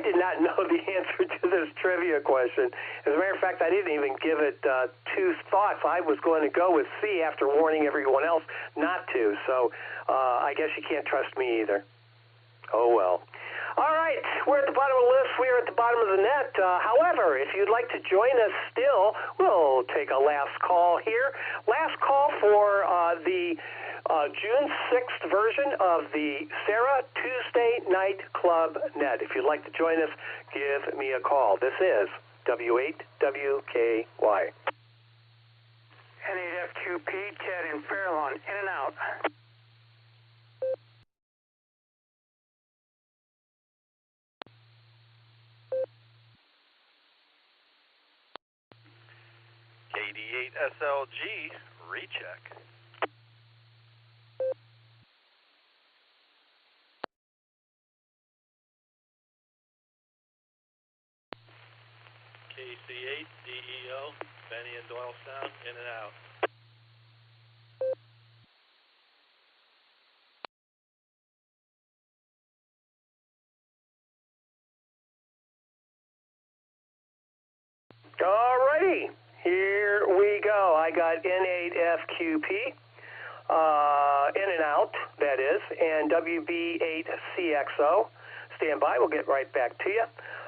did not know the answer to this trivia question. As a matter of fact, I didn't even give it two thoughts. I was going to go with C after warning everyone else not to. So I guess you can't trust me either. Oh, well. All right, we're at the bottom of the list. We're at the bottom of the net. However, if you'd like to join us still, we'll take a last call here. Last call for the June 6th version of the Sarah Tuesday Night Club Net. If you'd like to join us, give me a call. This is W8WKY. N8FQP, Ted in Fairlawn, in and out. KD8SLG, recheck. KC8DEO, Benny and Doylestown, in and out. Alrighty, here we go. I got N8FQP, in and out, that is, and WB8CXO. Stand by, we'll get right back to you.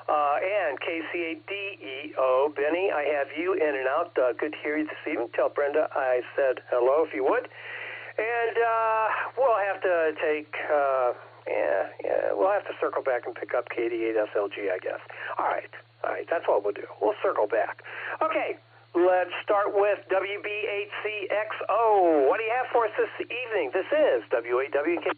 And KC8DEO, Benny, I have you in and out. Good to hear you this evening. Tell Brenda I said hello if you would. And we'll have to take, we'll have to circle back and pick up KD8SLG, I guess. All right, that's what we'll do. We'll circle back. Okay, let's start with WB8CXO. What do you have for us this evening? This is W8WK.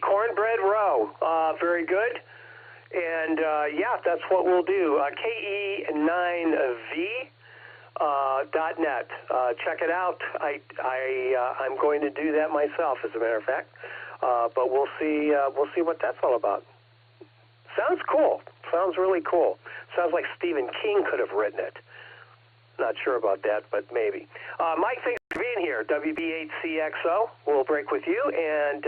Cornbread Row. Very good. And yeah, that's what we'll do. KE9V.net. Check it out. I'm going to do that myself, as a matter of fact. But we'll see what that's all about. Sounds cool. Sounds really cool. Sounds like Stephen King could have written it. Not sure about that, but maybe. Mike, thanks for being here. WB8CXO. We'll break with you, and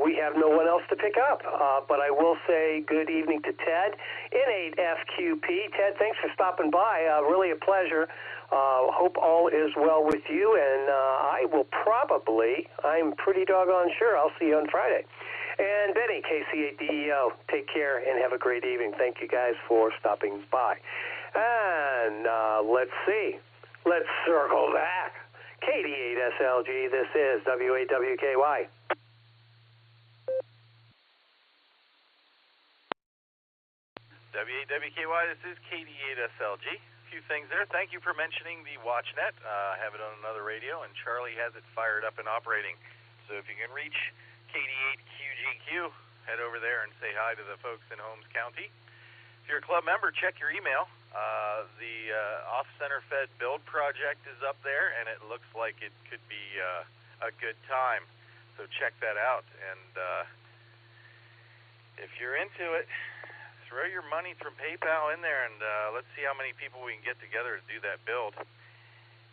we have no one else to pick up. But I will say good evening to Ted, N8FQP. Ted, thanks for stopping by. Really a pleasure. Hope all is well with you, and I'm pretty doggone sure I'll see you on Friday. And Benny, KC8DEO, take care and have a great evening. Thank you guys for stopping by. And let's see. Let's circle back. KD8SLG, this is WAWKY. WAWKY, this is KD8SLG. A few things there. Thank you for mentioning the WatchNet. I have it on another radio, and Charlie has it fired up and operating. So if you can reach KD8QGQ, head over there and say hi to the folks in Holmes County. If you're a club member, check your email. The off-center fed build project is up there, and it looks like it could be a good time. So check that out. And if you're into it, throw your money from PayPal in there, and let's see how many people we can get together to do that build.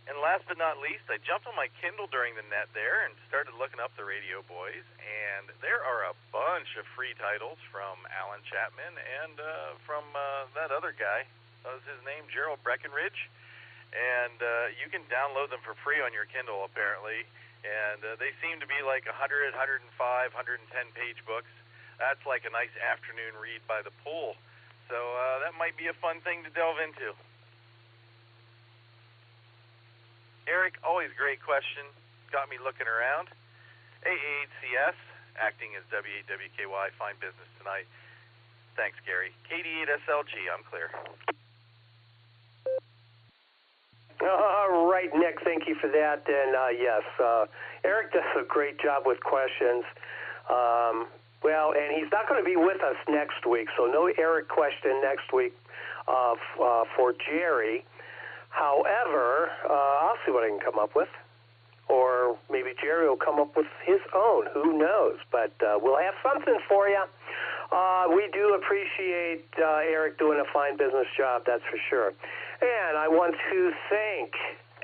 And last but not least, I jumped on my Kindle during the net there and started looking up the Radio Boys, and there are a bunch of free titles from Alan Chapman and from that other guy. What was his name? Gerald Breckenridge. And you can download them for free on your Kindle, apparently. And they seem to be like 100, 105, 110-page books. That's like a nice afternoon read by the pool. So that might be a fun thing to delve into. Eric, always great question. Got me looking around. AA8CS, acting as WAWKY, fine business tonight. Thanks, Gary. KD8SLG, I'm clear. All right, Nick, thank you for that. And yes, Eric does a great job with questions. Well, and he's not going to be with us next week, so no Eric question next week for Jerry. However, I'll see what I can come up with. Or maybe Jerry will come up with his own. Who knows? But we'll have something for you. We do appreciate Eric doing a fine business job, that's for sure. And I want to thank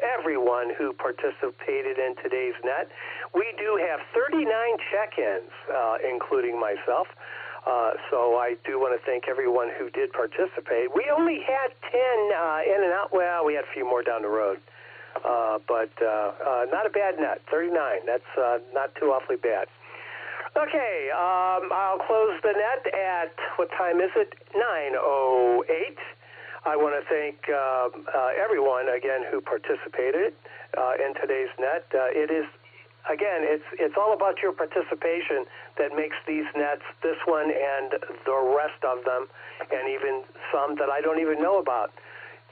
everyone who participated in today's net. We do have 39 check-ins, including myself. So I do want to thank everyone who did participate. We only had 10 in and out. Well, we had a few more down the road. But not a bad net, 39. That's not too awfully bad. Okay, I'll close the net at, what time is it? 9:08. I want to thank everyone, again, who participated in today's net. It is, again, it's all about your participation that makes these nets, this one and the rest of them, and even some that I don't even know about.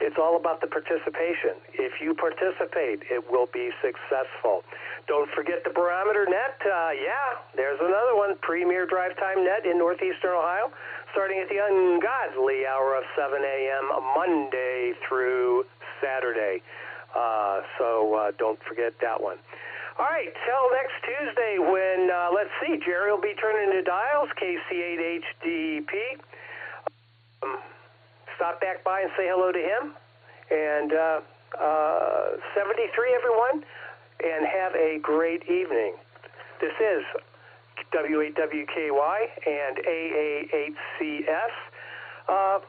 It's all about the participation. If you participate, it will be successful. Don't forget the Barometer Net. Yeah, there's another one, Premier Drive Time Net in Northeastern Ohio, starting at the ungodly hour of 7 a.m. Monday through Saturday. So don't forget that one. All right, till next Tuesday when, let's see, Jerry will be turning the dials, KC8HDP. Stop back by and say hello to him. And 73, everyone, and have a great evening. This is WAWKY and AA8CS.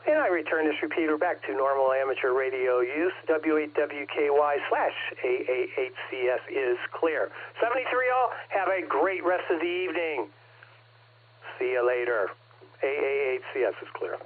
And I return this repeater back to normal amateur radio use. WAWKY/AA8CS is clear. 73 all, have a great rest of the evening. See you later. AA8CS is clear.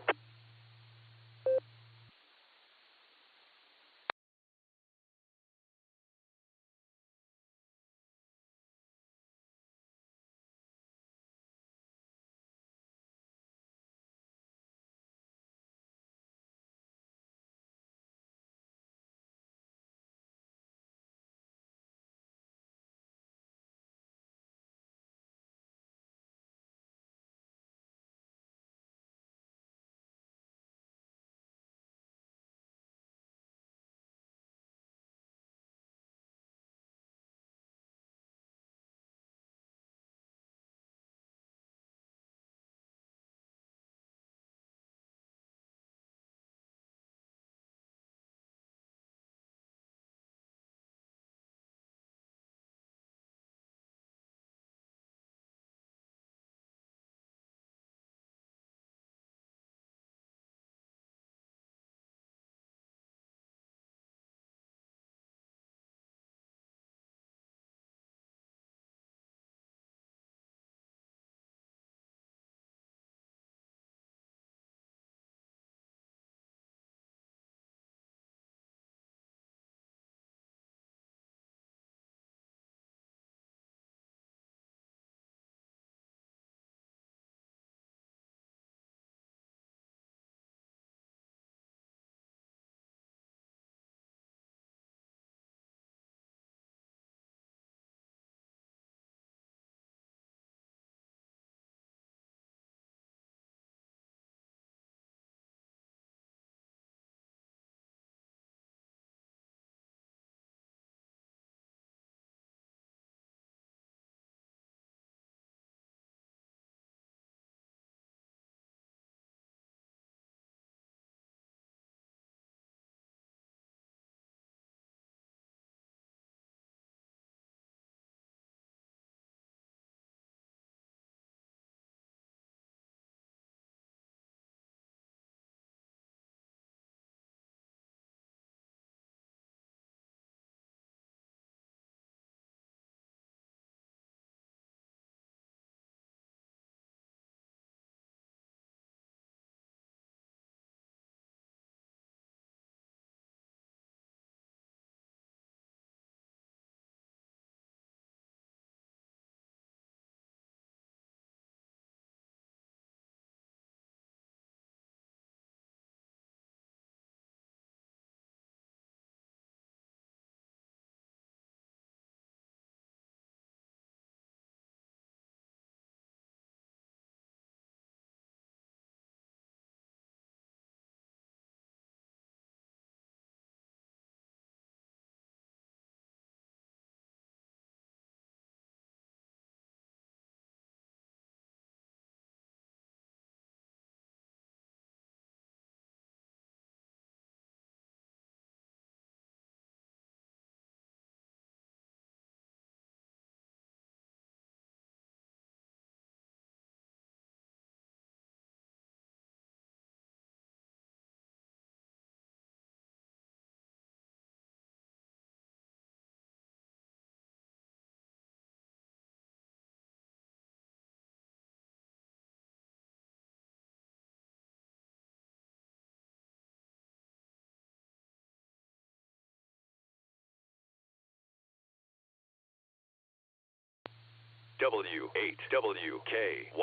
W8WKY.